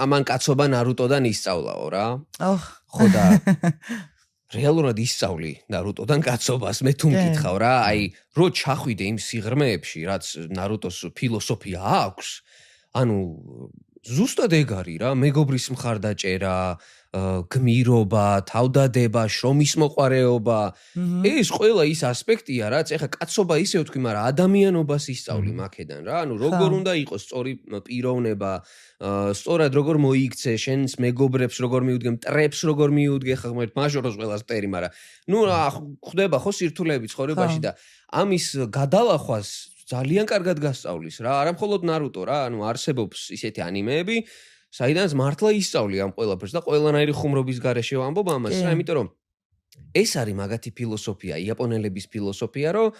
ამან კაცობა ნარუტოდან ისწავლაო რა ხო და რეალურად ისწავლი ნარუტოდან კაცობას მე თუ მკითხავ რა აი რო ჩახვიდე იმ სიღრმეებში რაც ნარუტოს ფილოსოფია აქვს ანუ ზუსტად ეგ არის რა მეგობრის მხარდაჭერა გმირობა თავდადება შრომის მოყვარეობა ეს ყველა ის ასპექტია რაც ეხა კაცობა ისე ვთქვი მაგრამ ადამიანობას ისწავლი მაქედან რა ანუ როგორ უნდა იყოს სწორი პიროვნება სწორად როგორ მოიქცე შენს მეგობრებს როგორ მიუდგე მტრებს როგორ მიუდგე ხა ღმერთ მაჟოროს ყველას პერი მაგრამ ნუ ხდება ხო სირთულეები ცხოვრებაში და ამის გადალახვას ძალიან კარგად გასწავლის რა არა მხოლოდ ნარუტო რა ანუ არსებობს ისეთი ანიმეები საიდანაც მართლა ისწავლი ამ ყველაფერს და ყველანაირი ხუმრობის გარეშე ვამბობ ამას რა იმიტომ რომ ეს არის მაგათი ფილოსოფია იაპონელების ფილოსოფია რომ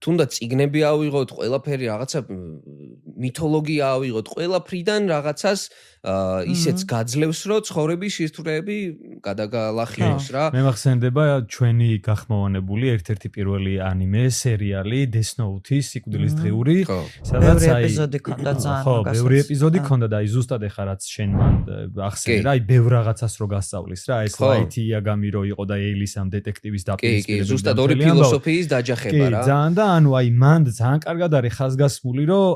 თუნდაც წიგნები ავიღოთ ყველაფერი რაღაცა მითოლოგია ავიღოთ ყველაფრიდან რაღაცას ისეც გაძლევს რომ ცხოვრების სირთულეები გადაგალახიოს რა მე მახსენდება ჩვენი გახმოვანებული ერთ-ერთი პირველი ანიმე სერიალი Death Note-ის სიკვდილის დღიური სადაც აი ეპიზოდი ქონდა ძალიან ხო ბევრი ეპიზოდი ქონდა და აი ზუსტად ეხა რაც შენ მან ახსენე რა აი ბევრ რაღაცას რო გასწავლის რა ეს Light Yagami რო იყო და ეილისამ დეტექტივის დაპირისპირება ზუსტად ორი ფილოსოფიის დაჯახება რა ძალიან და ანუ აი მან ძალიან კარგად არის ხაზგასმული რომ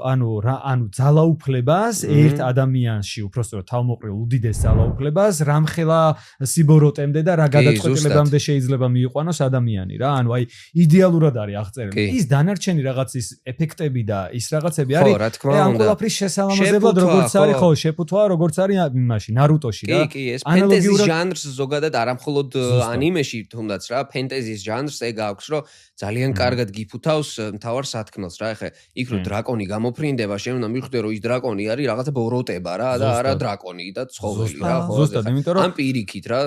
ანუ ძალაუფლებას ერთ ადამიანში უпросторо თავმოყრილ უდიდეს ძალაუფლებას რამხელა სიბოროტემდე და რა გადაწყვეტილებამდე შეიძლება მიიყვანოს ადამიანი რა ანუ აი იდეალურად არის აღწერილი ის დანარჩენი რაღაცის ეფექტები და ის რაღაცები არის ამ ყველაფრის შესაბამისებლად როგორც არის ხო შეფუთვა როგორც არის იმაში ნარუტოში რა კი ეს ფენტეზის ჟანრს ზოგადად არა მხოლოდ ანიმეში თუნდაც რა ფენტეზის ჟანრს ეგ აქვს რომ ძალიან კარგად გიფუთავს მთავარ სათქმელს რა ეხა იქ რო დრაკონი გამოფრინდება შენ უნდა მიხვდე რომ ის დრაკონი არის რაღაცა ბოროტება რა და არა დრაკონი და ცხოველი რა ხო ზუსტად იმიტომ რომ ამ პირიქით რა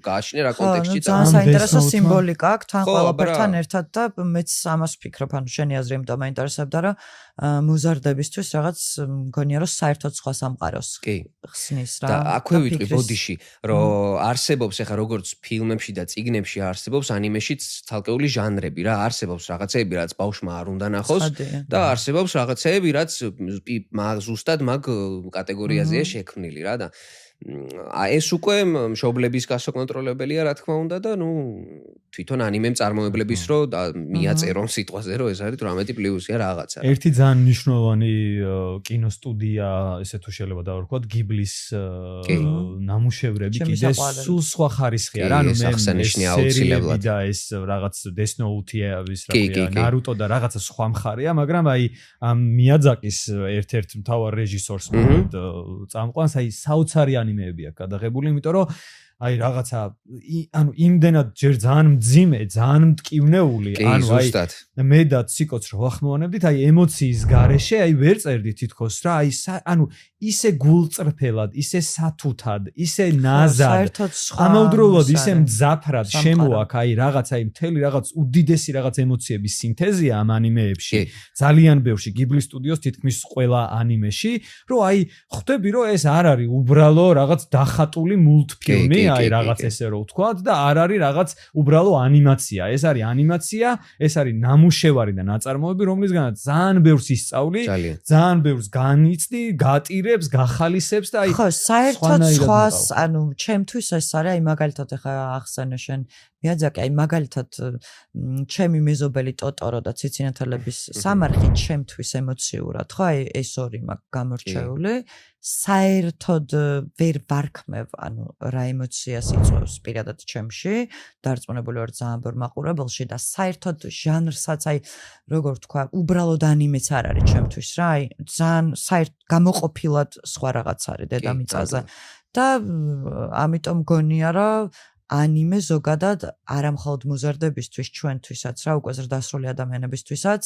გააშინე რა კონტექსტში და ძალიან საინტერესო სიმბოლიკა აქვს თან ყველაფერთან ერთად და მეც ამას ვფიქრობ ანუ შენი აზრი იმიტომ მაინტერესებდა რა მოზარდებისთვის რაღაც მგონია რომ საერთოდ სხვა სამყაროს ხსნის რა და აქვე ვიტყვი ბოდიში რომ არსებობს ეხა როგორც ფილმებში და წიგნებში არსებობს ანიმეშიც თალკეული ჟანრები რა არსებობს რაღაცეები რაც ბავშვმა არ უნდა ნახოს და არსებობს რაღაცეები რაც ზუსტად მაგ კატეგორიაზეა შექმნილი რა და ეს უკვე მშობლების გასაკონტროლებელია რა თქმა უნდა და ნუ თვითონ ანიმემ წარმოებლების რო მიაწერონ სიტყვაზე რომ ეს არის 18 პლუსია რაღაცა ერთი ძალიან მნიშვნელოვანი კინოსტუდია ესე თუ შეიძლება დავარქვათ გიბლის ნამუშევრები კიდე სულ სხვა ხარისხია რა ანუ მე სერიები და ეს რაღაც Death Note-ის რა ნარუტო და რაღაცა სხვა მხარეა მაგრამ აი ამ მიაძაკის ერთ-ერთ მთავარ რეჟისორს წამყვანს აი საოცარი ანიმეები აქვს გადაღებული იმიტომ რომ აი რაღაცა ანუ იმდენად ჯერ ძალიან მძიმე, ძალიან მტკივნეული, ანუ აი მე და ციკოც რო ახმოვანებდით, აი ემოციის გარეშე, აი ვერ წერდი თითქოს რა, აი ანუ ისე გულწრფელად, ისე სათუთად, ისე ნაზად, ამავდროულად ისე მძაფრად შემოაქვს აი რაღაცა აი მთელი რაღაც უდიდესი რაღაც ემოციების სინთეზია ამ ანიმეებში, ძალიან ბევრში გიბლის სტუდიოს თითქმის ყველა ანიმეში, რომ აი ხვდები რომ ეს არ არის უბრალო რაღაც დახატული მულტფილმი აი რაღაც ესე რო ვთქვათ და არ არის რაღაც უბრალო ანიმაცია. ეს არის ანიმაცია, ეს არის ნამუშევარი და ნაწარმოები, რომლისგანაც ძალიან ბევრს ისწავლი, ძალიან ბევრს განიცდი, გატირებს, გახალისებს და აი ხო, საერთოდ სხვას, ანუ ჩემთვის ეს არის, აი მაგალითად ახლა ახსენე შენ მიაძაკი, აი მაგალითად ჩემი მეზობელი ტოტორო და ციცინათელების სამარხი ჩემთვის ემოციურად, ხო, აი ეს ორი მაქვს გამორჩეული, საერთოდ ვერ ვარქმევ, ანუ რა ემოციას იწვევს პირადად ჩემში, დარწმუნებული ვარ ძალიან ბევრ მაყურებელში და საერთოდ ჟანრსაც, აი როგორ ვთქვა, უბრალოდ ანიმეც არ არის ჩემთვის რა, აი ძალიან გამოყოფილად სხვა რაღაც არის დედამიწაზე და ამიტომ გონია რომ ანიმე ზოგადად არამხოლოდ მოზარდებისთვის, ჩვენთვისაც რა, უკვე ზრდასრული ადამიანებისთვისაც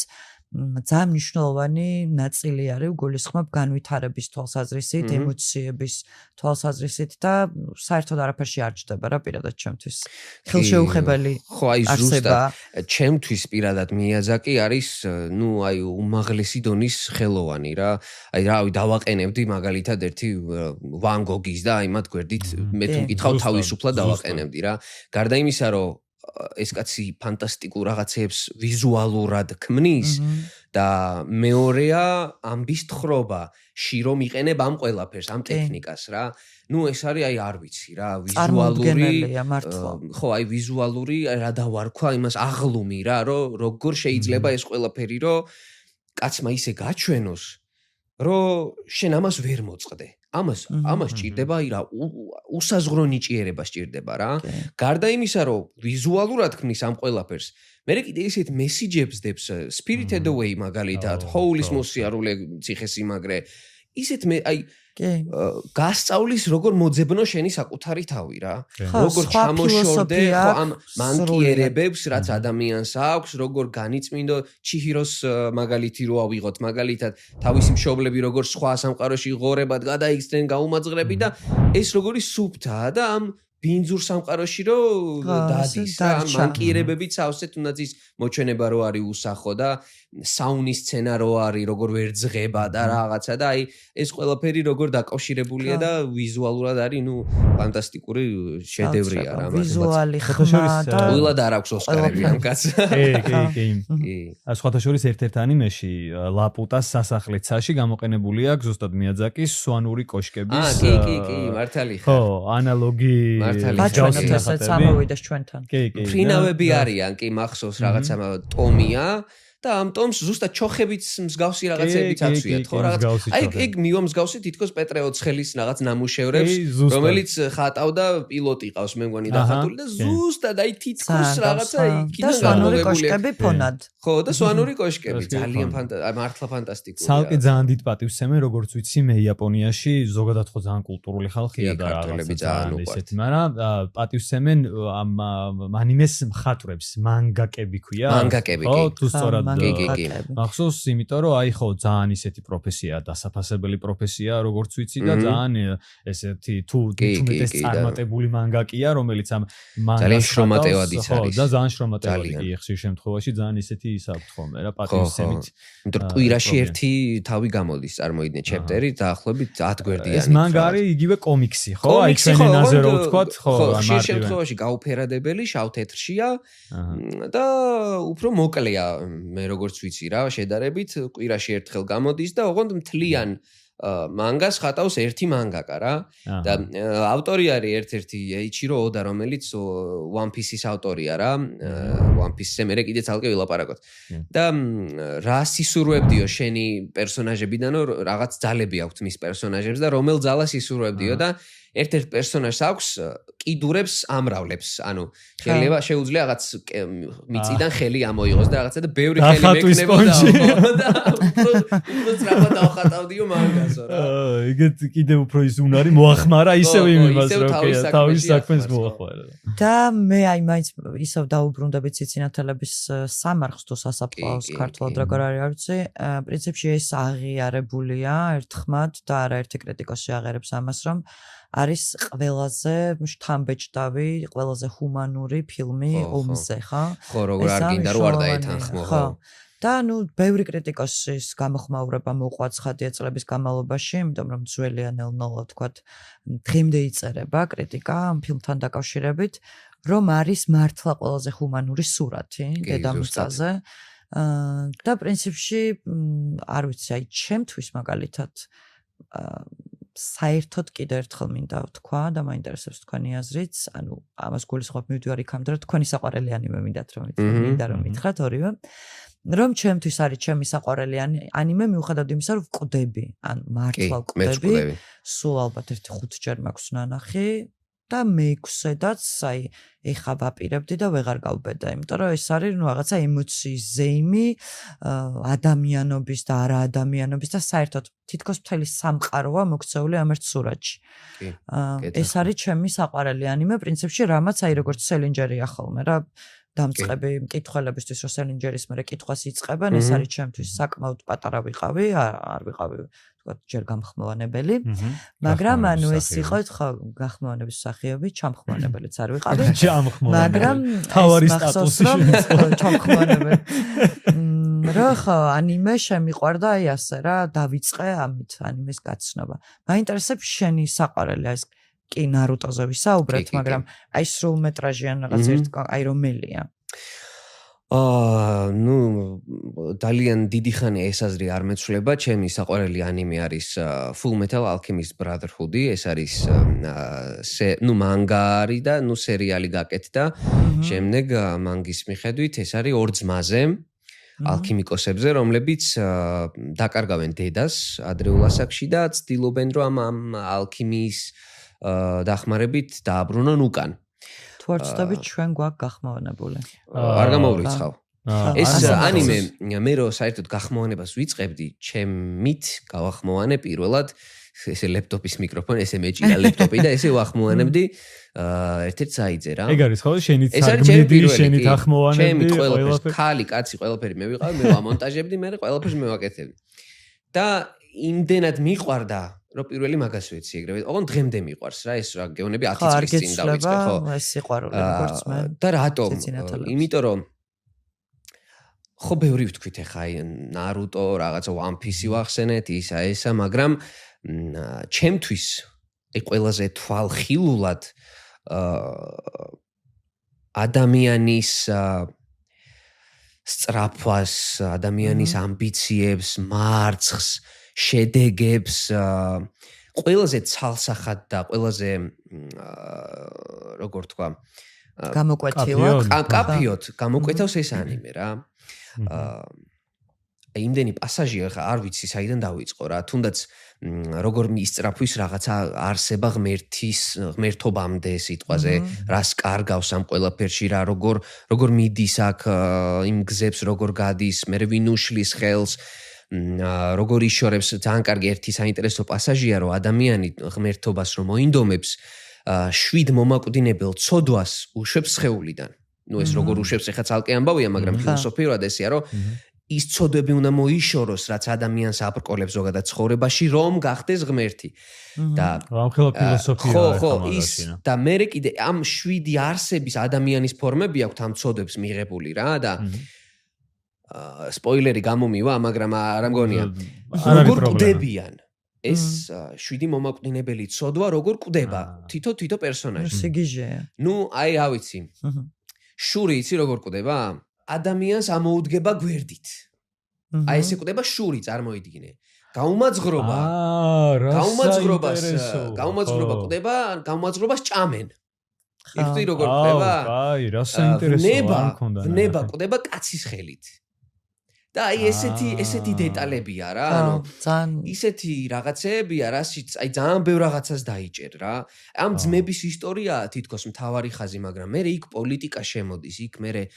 ძალიან მნიშვნელოვანი ნაწილი არის გულისხმობ განვითარების თვალსაზრისით, ემოციების თვალსაზრისით და საერთოდ არაფერში არ ჯდება რა პირადად ჩემთვის. ხელშეუხებელი ხო, აი ზუსტად ჩემთვის პირადად მიაძაკი არის, ნუ აი უმაღლესი დონის ხელოვანი რა. აი რავი, დავაყენებდი მაგალითად ერთი ვან გოგის და აი მათ გვერდით მე თუ მკითხავ თავისუფლად დავაყენებდი რა. გარდა იმისა, რომ ეს კაცი ფანტასტიკურ რაღაცებს ვიზუალურად ქმნის და მეორეა ამბის თხრობა, რომ იყენებ ამ ყველაფერს, ამ ტექნიკას რა. ნუ ეს არის აი არ ვიცი რა, ვიზუალური, ხო, აი ვიზუალური, რა დავარქვა იმას აღლუმი რა, რომ როგორ შეიძლება ეს ყველაფერი, რომ კაცმა ისე გაჩვენოს, რომ შენ ამას ვერ მოწყდე. ამას ჭირდება აი რა უსაზღრო ნიჭიერება სჭირდება რა. გარდა იმისა, რომ ვიზუალურად ქმნის ამ ყველაფერს, მე კიდე ისეთ მესიჯებს დებს Spirited Away მაგალითად, Howlis მოსიარულე ციხესიმაგრე, ისეთ მე აი გასწავლის როგორ მოძებნო შენი საკუთარი თავი რა. როგორ ჩამოშორდე ხო ამ მანკიერებებს, რაც ადამიანს აქვს, როგორ განიწმინდო ჩიჰიროს მაგალითი რო ავიღოთ, მაგალითად თავისი მშობლები როგორ სხვა სამყაროში იღორებად გადაიქცნენ, გაუმაძღრები და ეს როგორი სუფთაა და ამ ბინძურ სამყაროში რო დადის რა, ამ მანკიერებებით სავსე თუნდაც ის მოჩვენება რო არის უსახო და საუნის სცენა რო არის, როგორ ვერ ძღება და რაღაცა და აი ეს ყველაფერი როგორ დაკავშირებულია და ვიზუალურად არის, ნუ ფანტასტიკური შედევრია რა. ვიზუალი ხმა და უილად არ აქვს ოსკარები ამ კაცს. კი. სხვათა შორის ერთ-ერთ ანიმეში ლაპუტას სასახლეცაში გამოყენებული აქვს ზუსტად მიაძაკის სვანური კოშკების კი, მართალი ხარ. ხო, ანალოგი ბაჩვენოთ ესეც ამოვიდეს ჩვენთან. ფრინავები არიან, კი მახსოვს რაღაცა ტომია და ამ ტომს ზუსტად ჩოხებით მსგავსი რაღაცებიც აცვიათ, ხო რაღაც. აი ეგ მივა მსგავსი თითქოს პეტრე ოცხელის რაღაც ნამუშევრებს, რომელიც ხატავდა პილოტი ყავს მე მგონი დახატული და ზუსტად აი თითქოს რაღაცა იქიდან სვანური კოშკები ფონად. ხო, და სვანური კოშკები ძალიან მართლა ფანტასტიკურია. ცალკე ძალიან დიდ პატივსცემი, როგორც ვიცი, მე იაპონიაში ზოგადად ხო ძალიან კულტურული ხალხია და ქართველები ძალიან ისეთი, მაგრამ პატივსცემენ ამ ანიმეს მხატვრებს, მანგაკები ქვია. მანგაკები კი. ხო, თუ სწორად კი. მახსოვს, იმიტომ რომ აი ხო ძალიან ისეთი პროფესია, დასაფასებელი პროფესია, როგორც ვიცი და ძალიან ესეთი თუ მეტეს წარმატებული მანგაკია, რომელიც ამ ძალიან შრომატევად ის არის. და ძალიან შრომატევადი კი ხშირ შემთხვევაში ძალიან ისეთი ისაუბრთ ხოლმე რა პატივსცემით. იმიტომ რომ კვირაში ერთი თავი გამოდის წარმოიდგინე ჩეპტერი დაახლოებით 10 გვერდიანი. ეს მანგა არის იგივე კომიქსი, ხო? აი ჩვენი ენაზე რო ვთქვათ, ხო, ხშირ შემთხვევაში გაუფერადებელი, შავ თეთრშია და უფრო მოკლეა, მე როგორც ვიცი რა, შედარებით კვირაში ერთხელ გამოდის და ოღონდ მთლიან მანგას ხატავს ერთი მანგაკა რა და ავტორი არის ერთ-ერთი ეიჩირო ოდა, რომელიც One Piece-ის ავტორია რა. One Piece-ზე მე კიდე ცალკე ვილაპარაკოთ. და რა სისურვებდიო შენი პერსონაჟებიდან, რომ რაღაც ძალები აქვთ მის პერსონაჟებს და რომელ ძალას ისურვებდიო და ერთ-ერთ პერსონაჟს აქვს კიდურებს ამრავლებს. ანუ შეუძლია რაღაც მიწიდან ხელი ამოიღოს და რაღაცა და ბევრი ხელი მექნებოდა და უფრო სწრაფად დავხატავდიო მანგასო რა. ეგეთ კიდე უფრო ის უნარი მოახმარა ისევ იმას რომ თავის საქმეს მოახმარა. და მე აი მაინც ისევ დაუბრუნდები ციცინათელების სამარხს თუ სასაფლაოს ქართულად როგორ არის არ ვიცი. პრინციპში ეს აღიარებულია ერთხმად და არაერთი კრიტიკოსი აღიარებს ამას, რომ არის ყველაზე შთამბეჭდავი, ყველაზე ჰუმანური ფილმი ომზე, ხო? ხო, როგორ არ გინდა რომ არ დაეთანხმო, ხო. და ბევრი კრიტიკოსის გამოხმაურება მოყვა ცხადია წლების განმავლობაში, იმიტომ რომ ძველი ნელ-ნელა თქვათ დღემდე იწერება კრიტიკა ამ ფილმთან დაკავშირებით, რომ არის მართლა ყველაზე ჰუმანური სურათი დედამიწაზე. და პრინციპში არ ვიცი, აი ჩემთვის მაგალითად საერთოდ კიდევ ერთხელ მინდა ვთქვა და მაინტერესებს თქვენი აზრიც, ანუ ამას გულისხმობ მივდივარ იქამდე, რომ თქვენი საყვარელი ანიმე მინდა რომ მითხრათ ორივე, რომ ჩემთვის არის ჩემი საყვარელი ანიმე მიუხედავად იმისა, რომ ვკვდები, ანუ მართლა ვკვდები, სულ ალბათ 5-ჯერ მაქვს ნანახი და მე-6-დაც აი ეხა ვაპირებდი და ვეღარ გავბედა, იმიტომ რომ ეს არის რაღაცა ემოციის ზეიმი, ადამიანობის და არაადამიანობის და საერთოდ თითქოს მთელი სამყაროა მოქცეული ამ ერთ სურათში. ეს არის ჩემი საყვარელი ანიმე, პრინციპში რამაც აი როგორც სელინჯერია ხოლმე რა დამწყები მკითხველებისთვის რომ სელინჯერის მერე კითხვას იწყებენ, ეს არის ჩემთვის საკმაოდ პატარა ვიყავი, არ ვიყავი თქვათ ჯერ გამხმოვანებელი, მაგრამ ანუ ეს იყო ხო გახმოვანების მსახიობი, ჩამხმოვანებელიც არ ვიყავი, მაგრამ თავარი სტატუსი ჩამხმოვანებელი. რა ხო ანიმე შემიყვარდა აი ასე რა დავიწყე ამით ანიმეს გაცნობა. მაინტერესებს შენი საყვარელი ეს კი ნარუტოზე ვისაუბრეთ, მაგრამ აი სრულმეტრაჟიან რაღაც აი რომელია? ნუ ძალიან დიდი ხანია ეს აზრი არ მეცვლება, ჩემი საყვარელი ანიმე არის Full Metal Alchemist Brotherhood-ი, ეს არის ნუ მანგა არის და ნუ სერიალი გაკეთდა. შემდეგ მანგის მიხედვით ეს არის ორ ძმაზე, ალქიმიკოსებზე, რომლებიც დაკარგავენ დედას ადრეულ ასაკში და ცდილობენ რომ ამ ალქიმიის დახმარებით დააბრუნონ უკან. თვარცდებით ჩვენ გვაქვს გახმოვანებული. არ გამოვრიცხავ. ეს ანიმე მე რო საერთოდ გახმოვანებას ვიწყებდი, ჩემით გავახმოვანე პირველად ესე ლეპტოპის მიკროფონი, ესე მეჭირა ლეპტოპი და ესე ვახმოვანებდი ერთ-ერთ საიძე რა. ეგ არის ხო შენით საგმედი, შენით ახმოვანებდი. ჩემი ყველაფერი, ხალი, კაცი ყველაფერი მე ვიყავი, მე ვამონტაჟებდი, მე ყველაფერს მე ვაკეთებდი. და იმდენად მიყვარდა რომ პირველი მაგას ვეცი ეგრევე. ოღონდ დღემდე მიყვარს რა ეს რა გეონები 10 წლის წინ დავიწყე ხო. ეს სიყვარული როგორც მე. და რატომ? იმიტომ რომ ხო ბევრი ვთქვით ახლა აი ნარუტო, რაღაცა One Piece ვახსენეთ, ისა ესა, მაგრამ ჩემთვის აი ყველაზე თვალხილულად ადამიანის სწრაფვას, ადამიანის ამბიციებს, მარცხს, შედეგებს, ყველაზე ცალსახად და ყველაზე როგორ თქვა, კაფიოთ გამოკვეთავს ეს ანიმე რა. იმდენი პასაჟი ახლა არ ვიცი საიდან დავიწყო რა, თუნდაც როგორ მისწრაფვის რაღაცა არსება ღმერთობამდე სიტყვაზე, რას კარგავს ამ ყველაფერში რა, როგორ მიდის აქ იმ გზებს, როგორ გადის, მე ვინ უშლის ხელს, როგორ იშორებს, ძალიან კარგი ერთი საინტერესო პასაჟია, რომ ადამიანი ღმერთობას რომ მოინდომებს, 7 მომაკვდინებელ ცოდვას უშვებს სხეულიდან. ნუ ეს როგორ უშვებს, ეხლა ცალკე ამბავია, მაგრამ ფილოსოფიურად ესეა, რომ ის ცოდვები უნდა მოიშოროს, რაც ადამიანს აბრკოლებს ზოგადად ცხოვრებაში, რომ გახდეს ღმერთი. და ამხელა ფილოსოფია ხო, ის და მე კიდე ამ 7 არსების ადამიანის ფორმები აქვს ამ ცოდვებს მიღებული რა და სპოილერი გამომივა, მაგრამ არ მგონია. როგორ კვდებიან ეს 7 მომაკვდინებელი ცოდვა, როგორ კვდება თითო პერსონაჟი. სიგიჟეა. ნუ აი რა ვიცი. შური იცი როგორ კვდება? ადამიანს ამოუდგება გვერდით. აი ესე კვდება შური, წარმოიდგინე. გაუმაძღრობა. გაუმაძღრობა კვდება, გაუმაძღრობას ჭამენ. იხდი როგორ კვდება? აი, რა საინტერესოა ამ მქონდა. ნება კვდება კაცის ხელით. და აი ესეთი დეტალებია რა, ანუ ძალიან ისეთი რაღაცეებია, რაშიც აი ძალიან ბევრ რაღაცას დაიჭერ რა. ამ ძმების ისტორიაა თითქოს მთავარი ხაზი, მაგრამ მე იქ პოლიტიკა შემოდის, იქ მე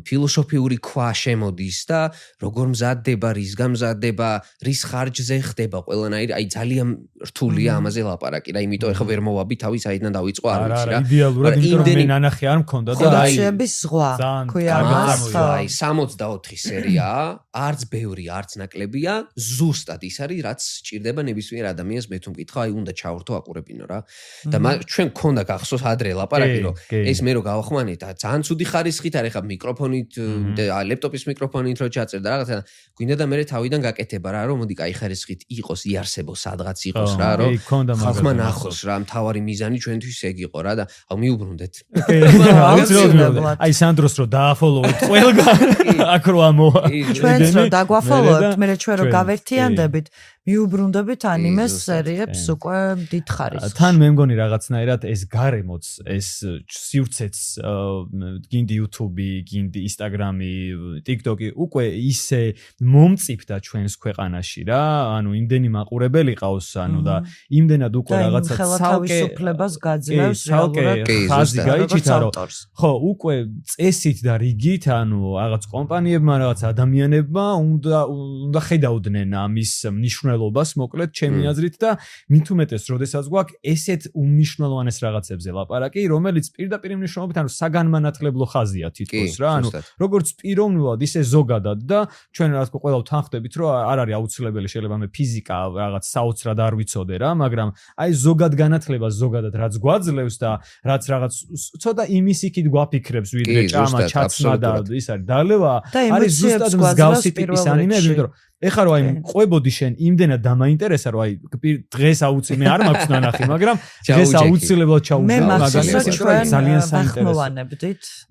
ფილოსოფიური ქვა შემოდის და როგორ მზადდება, რის გამზადდება, რის ხარჯზე ხდება ყველანაირი, აი ძალიან რთულია ამაზე ლაპარაკი რა, იმიტომ ეხლა ვერ მოვაბი თავი საიდან დავიწყო არ ვიცი რა. იდეალურად იმიტომ მე ნანახი არ მქონდა და აი ზღვა. აი 64 სერია რა, არც ბევრი, არც ნაკლებია, ზუსტად ის არის, რაც სჭირდება ნებისმიერ ადამიანს, მე თუ მკითხა, აი უნდა ჩავერთო აყურებინო რა. და ჩვენ გქონდა გახსოვს ადრე ლაპარაკი, რომ ეს მე რო გავახმანე და ძალიან ცუდი ხარისხით არის, ხა მიკროფონით, ლეპტოპის მიკროფონით რო ჩაწერდა და რაღაცა, გვინდა და მე თავიდან გაკეთება რა, რომ მოდი კაი ხარისხით იყოს, იარსებოს, სადღაც იყოს რა, რომ ხალხმა ნახოს რა, მთავარი მიზანი ჩვენთვის ეგ იყო რა და აუ მიუბრუნდეთ. აი სანდროს რო დააფოლოვეთ ყველგან აქ რო ამოვა. ჩვენც რო დაგვაფოლოვებთ, მე ჩვენ რო გავერთიანდებით, მიუბრუნდებით ანიმეს სერიებს უკვე დიდხარისხს. თან მე მგონი რაღაცნაირად ეს გარემოც, ეს სივრცეც, გინდი YouTube-ი, გინდი Instagram-ი, TikTok-ი უკვე ისე მომწიფდა ჩვენს ქვეყანაში რა, ანუ იმდენი მაყურებელი ყავს, ანუ და იმდენად უკვე რაღაცა თავისუფლებას გაძლევს რეალურად ხაზი გაიჩითა, რომ ხო, უკვე წესით და რიგით, ანუ რაღაც კომპანიებმა, რაღაც ადამიანებმა უნდა ხედავდნენ ამის მნიშვნელობას, მოკლედ ჩემი აზრით და მით უმეტეს, როდესაც გვაქვს ესეთ უმნიშვნელოვანეს რაღაცებზე ლაპარაკი, რომელიც პირდაპირ მნიშვნელობით, ანუ საგანმანათლებლო ხაზია თითქოს რა, ანუ როგორც პიროვნულად, ისე ზოგადად და ჩვენ რა თქმა უნდა ყველა თანხდებით, რომ არ არის აუცილებელი შეიძლება მე ფიზიკა რაღაც საოცრად არ ვიცოდე რა, მაგრამ აი ზოგად განათლება ზოგადად რაც გვაძლევს და რაც რაღაც ცოტა იმის იქით გვაფიქრებს, ვიდრე ჭამა, ჩაცმა და ის არის დალევა, არის ზუსტად მსგავსი ტიპის ანიმეები, იმიტომ რომ ეხლა რომ აი ყვებოდი შენ იმდენად დამაინტერესა რომ აი დღეს აუცილებლად მე არ მაქვს ნანახი მაგრამ დღეს აუცილებლად ჩაუდგა მაგალითად ძალიან საინტერესო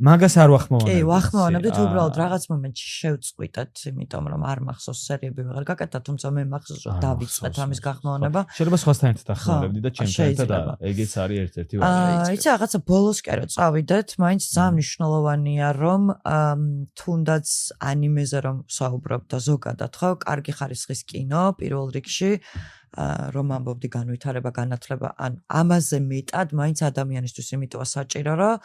მაგას არ ვახმოვანებთ კი ვახმოვანებთ უბრალოდ რაღაც მომენტში შევწყვიტეთ იმიტომ რომ არ მახსოვს სერიები ვეღარ გაკეთდა თუმცა მე მახსოვს რომ დავიწყეთ ამის გახმოვანება შეიძლება სხვასთან ერთად ახმოვანებდი და ჩემთან ერთად და ეგეც არის ერთ-ერთი ვარიანტი იცი რაღაცა ბოლოსკენ რო წავიდეთ მაინც ძალიან მნიშვნელოვანია რომ თუნდაც ანიმეზე რომ საუბრობ და ზოგადად ხო კარგი ხარისხის კინო პირველ რიგში რომ ამბობდი განვითარება განათლება ან ამაზე მეტად მაინც ადამიანისთვის იმიტოა საჭირო რომ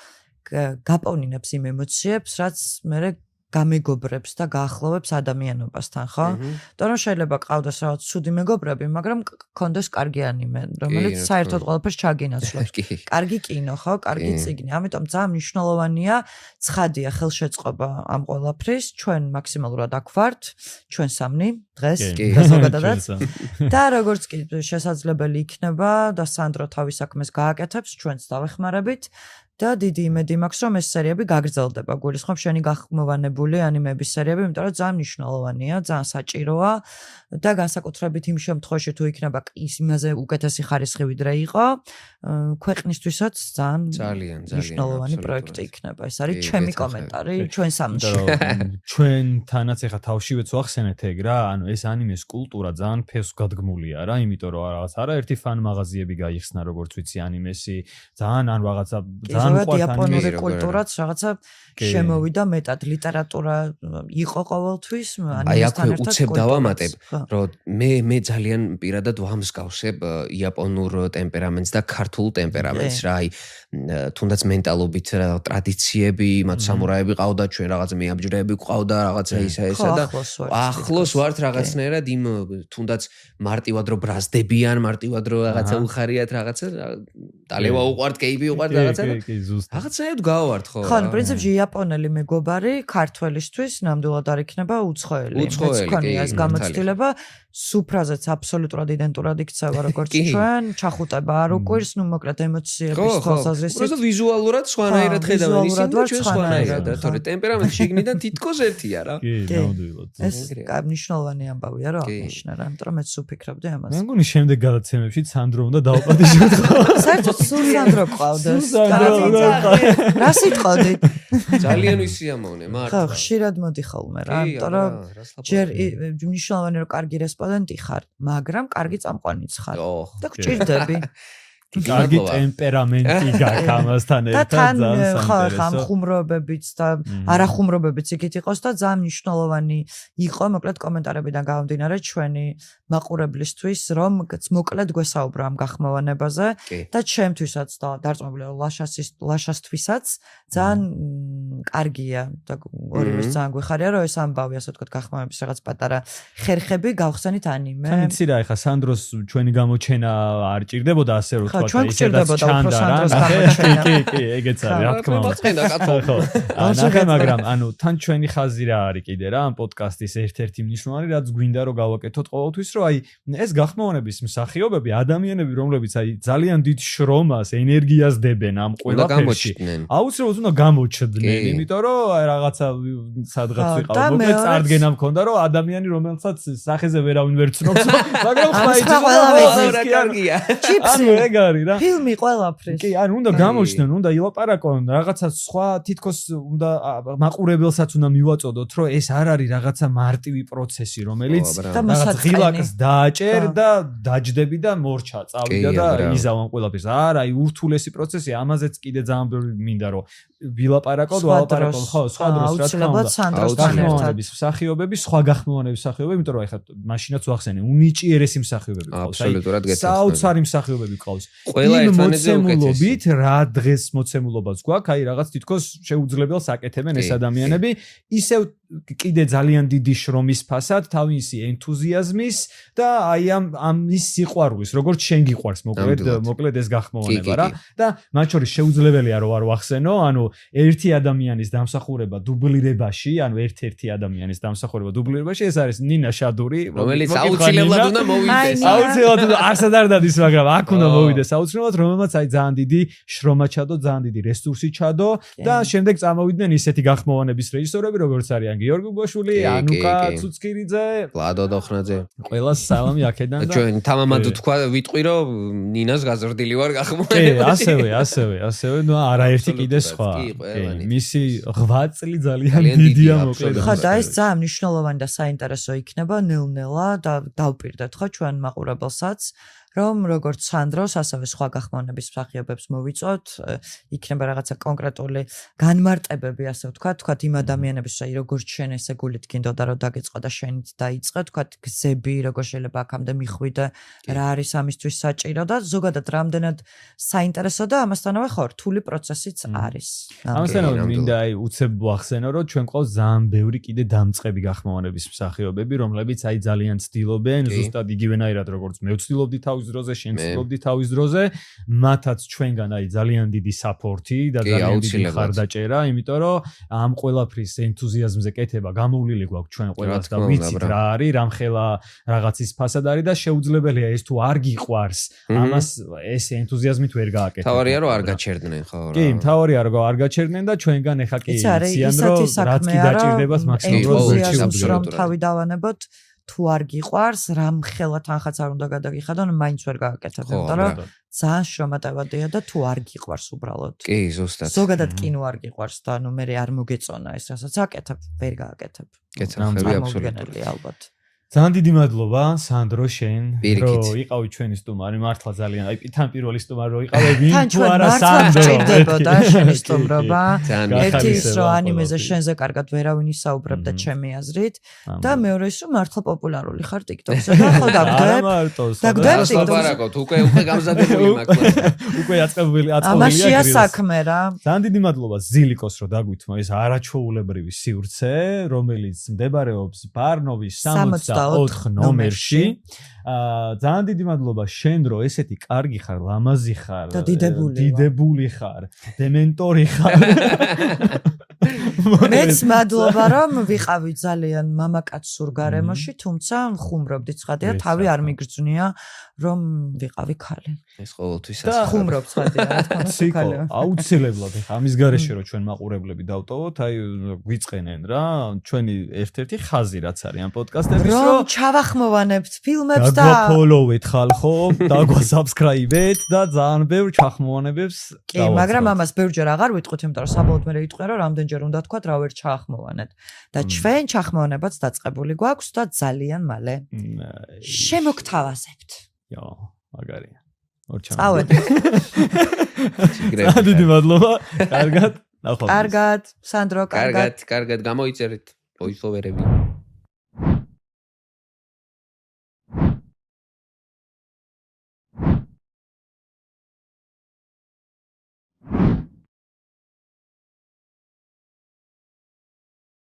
გაპოვნინებს იმ ემოციებს რაც მე გამეგობრებს და გაახლოვებს ადამიანობასთან ხო? იმიტომ რომ შეიძლება ყავდეს რაღაც ცუდი მეგობრები, მაგრამ გქონდეს კარგი ანიმე, რომელიც საერთოდ ყველაფერს ჩაგინაცვლებს. კარგი კინო ხო? კარგი წიგნი. ამიტომ ძალიან მნიშვნელოვანია ცხადია ხელშეწყობა ამ ყველაფრის. ჩვენ მაქსიმალურად აქ ვართ, ჩვენ სამნი დღეს და ზოგადადაც. და როგორც კი შესაძლებელი იქნება და სანდრო თავის საქმეს გააკეთებს, ჩვენც დავეხმარებით. და დიდი იმედი მაქვს რომ ეს სერიები გაგრძელდება. გულისხმობ შენი გახმოვანებული ანიმეების სერიები, იმიტომ რომ ძალიან მნიშვნელოვანია, ძალიან საჭიროა და განსაკუთრებით იმ შემთხვევაში თუ იქნება იმაზე უკეთესი ხარისხი ვიდრე იყო, ქვეყნისთვისაც ძალიან მნიშვნელოვანი პროექტი იქნება. ეს არის ჩემი კომენტარი ჩვენ სამში. ჩვენთანაც ეხა თავშივეც ვახსენეთ ეგ რა, ანუ ეს ანიმეს კულტურა ძალიან ფესვ გადგმულია რა, იმიტომ რომ რაღაც არაერთი ფან მაღაზიები გაიხსნა როგორც ვიცი ანიმესი, ძალიან ან რაღაცა იაპონური კულტურაც რაღაცა შემოვიდა მეტად ლიტერატურა იყო ყოველთვის ანიმესთან ერთად უცებ დავამატებ რომ მე ძალიან პირადად ვამსგავსებ იაპონურ ტემპერამენტს და ქართულ ტემპერამენტს რა აი თუნდაც მენტალობით ტრადიციები მათ სამურაები ყავდა ჩვენ რაღაც მეაბჯრეები ყავდა რაღაცა ისა და ახლოს ვართ რაღაცნაირად იმ თუნდაც მარტივად რომ ბრაზდებიან მარტივად რომ რაღაცა უხარიათ რაღაცა დალევა უყვართ კეიბი უყვართ რაღაცა რაღაცაებად გავართ ხო ხო პრინციპში იაპონელი მეგობარი ქართველისთვის ნამდვილად არ იქნება უცხოელი მეც ქონია ეს გამოცდილება სუფრაზეც აბსოლუტურად იდენტურად იქცევა როგორც ჩვენ ჩახუტება არ უკვირს ნუ მოკლედ ემოციების თვალსაზრისით უბრალოდ ვიზუალურად სხვანაირად ხედავენ ისინი და ჩვენ სხვანაირად თორე ტემპერამენტი შიგნიდან თითქოს ერთია რა კი ნამდვილად ეს მნიშვნელოვანი ამბავია რომ აღნიშნა რა იმიტომ რომ მეც ვფიქრობდი ამაზე მე მგონი შემდეგ გადაცემებში სანდრო უნდა დავაპატიჟოთ საერთოდ სულ სანდრო ყავდეს რა სიტყოდით ძალიან ვისიამოვნე მართლა ხო ხშირად მოდი ხოლმე რა იმიტომ რომ ჯერ მნიშვნელოვანი რომ კარგი რესპონდენტი ხარ მაგრამ კარგი წამყვანიც ხარ და გჭირდები კარგი ტემპერამენტი გაქვს ამასთან ერთად ძალიან საინტერესო. ხო, ხუმრობებიც და არახუმრობებიც იქით იყოს და ძალიან მნიშვნელოვანი იყო, მოკლედ კომენტარებიდან გამომდინარე ჩვენი მაყურებლისთვის, რომ მოკლედ გვესაუბრა ამ გახმოვანებაზე და ჩემთვისაც და დარწმუნებული ლაშასთვისაც ძალიან კარგია და ორივეს ძალიან გვეხარია, რომ ეს ამბავი ასე ვთქვათ გახმოვანების რაღაც პატარა ხერხები გავხსენით ანიმე. თან იცი რა, ეხა სანდროს ჩვენი გამოჩენა არ ჭირდებოდა ასე რომ თქვა ჩვენ გვჭირდებოდა უფრო სანდროს გამოჩენა. კი, ეგეც არის, რა თქმა უნდა. მოწყენდა კაცო. ხო. ნახე, მაგრამ ანუ თან ჩვენი ხაზი რა არის კიდე რა, ამ პოდკასტის ერთ-ერთი მნიშვნელოვანი, რაც გვინდა რომ გავაკეთოთ ყოველთვის, რომ აი ეს გახმოვანების მსახიობები, ადამიანები, რომლებიც აი ძალიან დიდ შრომას, ენერგიას დებენ ამ ყველაფერში. აუცილებლად უნდა გამოჩნდნენ, იმიტომ რომ აი რაღაცა სადღაც ვიყავ, მოკლედ წარდგენა მქონდა, რომ ადამიანი, რომელსაც სახეზე ვერავინ ვერ ცნობს, მაგრამ ხმა იცოდა კარგია. ჩიპსი, ეგ არის რა. ფილმი ყველაფრის. კი, ანუ უნდა გამოჩნდნენ, უნდა ილაპარაკონ, რაღაცა სხვა თითქოს უნდა მაყურებელსაც უნდა მივაწოდოთ, რომ ეს არ არის რაღაცა მარტივი პროცესი, რომელიც რაღაც ღილაკს დააჭერ და დაჯდები და მორჩა, წავიდა და იზავან ყველაფერს. არა, აი ურთულესი პროცესი, ამაზეც კიდე ძალიან ბევრი მინდა რომ ვილაპარაკოთ, ვალაპარაკოთ, ხო, სხვა დროს რა თქმა უნდა. გახმოვანების მსახიობები, სხვა გახმოვანების მსახიობები, იმიტომ რომ ეხლა მაშინაც ვახსენე, უნიჭიერესი მსახიობები ყავს. აბსოლუტურად გეცნობ. საოცარი მსახიობები ყავს. ყველა ერთმანეთზე მოცემულობით რა დღეს მოცემულობაც გვაქვს, აი რაღაც თითქოს შეუძლებელს აკეთებენ ეს ადამიანები, ისევ კიდე ძალიან დიდი შრომის ფასად, თავისი ენთუზიაზმის და აი ამის სიყვარულის, როგორც შენ გიყვარს მოკლედ ეს გახმოვანება რა. და მათ შორის შეუძლებელია რომ არ ვახსენო, ანუ ერთი ადამიანის დამსახურება დუბლირებაში, ანუ ერთ-ერთი ადამიანის დამსახურება დუბლირებაში, ეს არის ნინა შადური, რომელიც აუცილებლად უნდა მოვიდეს. აუცილებლად არსად არ დადის, მაგრამ აქ უნდა მოვიდეს აუცილებლად, რომელმაც აი ძალიან დიდი შრომა ჩადო, ძალიან დიდი რესურსი ჩადო და შემდეგ წამოვიდნენ ისეთი გახმოვანების რეჟისორები, როგორც არიან გიორგი გოშვილი, ანუკა ცუცკირიძე, ლადო დოხნაძე. ყველას სალამი აქედან და ჩვენ თამამად თქვა ვიტყვი რომ ნინას გაზრდილი ვარ გახმოვანებაში. კი, ასევე, ნუ არაერთი კიდე სხვა. მისი 8 წელი ძალიან დიდია მოკლედ. ხო, და ეს ძალიან მნიშვნელოვანი და საინტერესო იქნება ნელ-ნელა და დავპირდეთ ხო ჩვენ მაყურებელსაც. რომ როგორც სანდროს, ასევე სხვა გახმოვანების მსახიობებს მოვიწოთ, იქნება რაღაცა კონკრეტული განმარტებები, ასე ვთქვათ, იმ ადამიანების, როგორც შენ ესე გულით გინდოდა რომ დაგეწყო და შენით დაიწყე, ვთქვათ, გზები, როგორ შეიძლება აქამდე მიხვიდე, რა არის ამისთვის საჭირო და ზოგადად რამდენად საინტერესო და ამასთანავე ხო, რთული პროცესიც არის. ამასთანავე მინდა აი უცებ ვახსენო, რომ ჩვენ ყავს ძალიან ბევრი კიდე დამწყები გახმოვანების მსახიობები, რომლებიც აი ძალიან ცდილობენ, ზუსტად იგივენაირად როგორც მე ვცდილობდი თავის დროზე, შენ ვცდილობდი თავის დროზე, მათაც ჩვენგან აი ძალიან დიდი საპორტი და ძალიან დიდი ხარდაჭერა, იმიტომ რომ ამ ყველაფრის ენთუზიაზმზე კეთება გამოვლილი გვაქვს ჩვენ ყველას და ვიცით რა არის, რამხელა რაღაცის ფასად არის და შეუძლებელია ეს თუ არ გიყვარს, ამას ეს ენთუზიაზმით ვერ გააკეთებ. თავარია რომ არ გაჩერდნენ ხო რა. კი, თავარია რომ არ გაჩერდნენ და ჩვენგან ეხა კი იციან რომ რაც კი დაჭირდება მაქსიმალურად რომ თავი დავანებოთ თუ არ გიყვარს, რამხელა თანხაც არ უნდა გადაგიხადონ, მაინც ვერ გააკეთებ, იმიტომ რომ ძალიან შრომატევადია და თუ არ გიყვარს უბრალოდ. კი, ზუსტად. ზოგადად კინო არ გიყვარს და ნუ მე არ მოგეწონა ეს, რასაც აკეთებ, ვერ გააკეთებ. კეთახები აბსოლუტურად. ალბათ. ძალიან დიდი მადლობა სანდრო შენ რომ იყავი ჩვენი სტუმარი, მართლა ძალიან აი თან პირველი სტუმარი რომ იყავი ვინ თუ არა სანდრო ჭირდებოდა შენი სტუმრობა. ერთი ის რომ ანიმეზე შენზე კარგად ვერავინ ისაუბრებდა ჩემი აზრით და მეორე ის რომ მართლა პოპულარული ხარ TikTok-ზე და ხო დაგდებ TikTok-ზე უკვე გამზადებული მაქვს უკვე აწყობილია ამაშია საქმე რა. ძალიან დიდი მადლობა ზილიკოს რომ დაგვითმა ეს არაჩვეულებრივი სივრცე რომელიც მდებარეობს ბარნოვის 64 ნომერში. ძალიან დიდი მადლობა შენ რომ ესეთი კარგი ხარ, ლამაზი ხარ, დიდებული ხარ, დემენტორი ხარ. მეც მადლობა რომ ვიყავი ძალიან მამაკაცურ გარემოში, თუმცა ხუმრობდი ცხადია, თავი არ მიგრძნია რომ ვიყავი ქალი. ეს ყოველთვის ასე. ხუმრობ ცხადია, რა თქმა უნდა. აუცილებლად ხა ამის გარეშე რომ ჩვენ მაყურებლები დავტოვოთ, აი გვიწყენენ რა, ჩვენი ერთ-ერთი ხაზი რაც არის ამ პოდკასტების რომ ჩავახმოვანებთ ფილმებს და დაგვაფოლოვეთ ხალხო, დაგვასაბსკრაიბეთ და ძალიან ბევრ ჩახმოვანებებს კი, მაგრამ ამას ბევრჯერ აღარ ვიტყვით, იმიტომ რომ საბოლოოდ მე ვიტყვი რომ რამდენჯერ უნდა თქვა რა ვერ ჩაახმოვანეთ. და ჩვენ ჩახმოვანებაც დაწყებული გვაქვს და ძალიან მალე შემოგთავაზებთ. იო, მაგარია. წავედით. დიდი მადლობა. კარგად. კარგად, სანდრო, კარგად. კარგად, გამოიწერეთ voice-over-ები.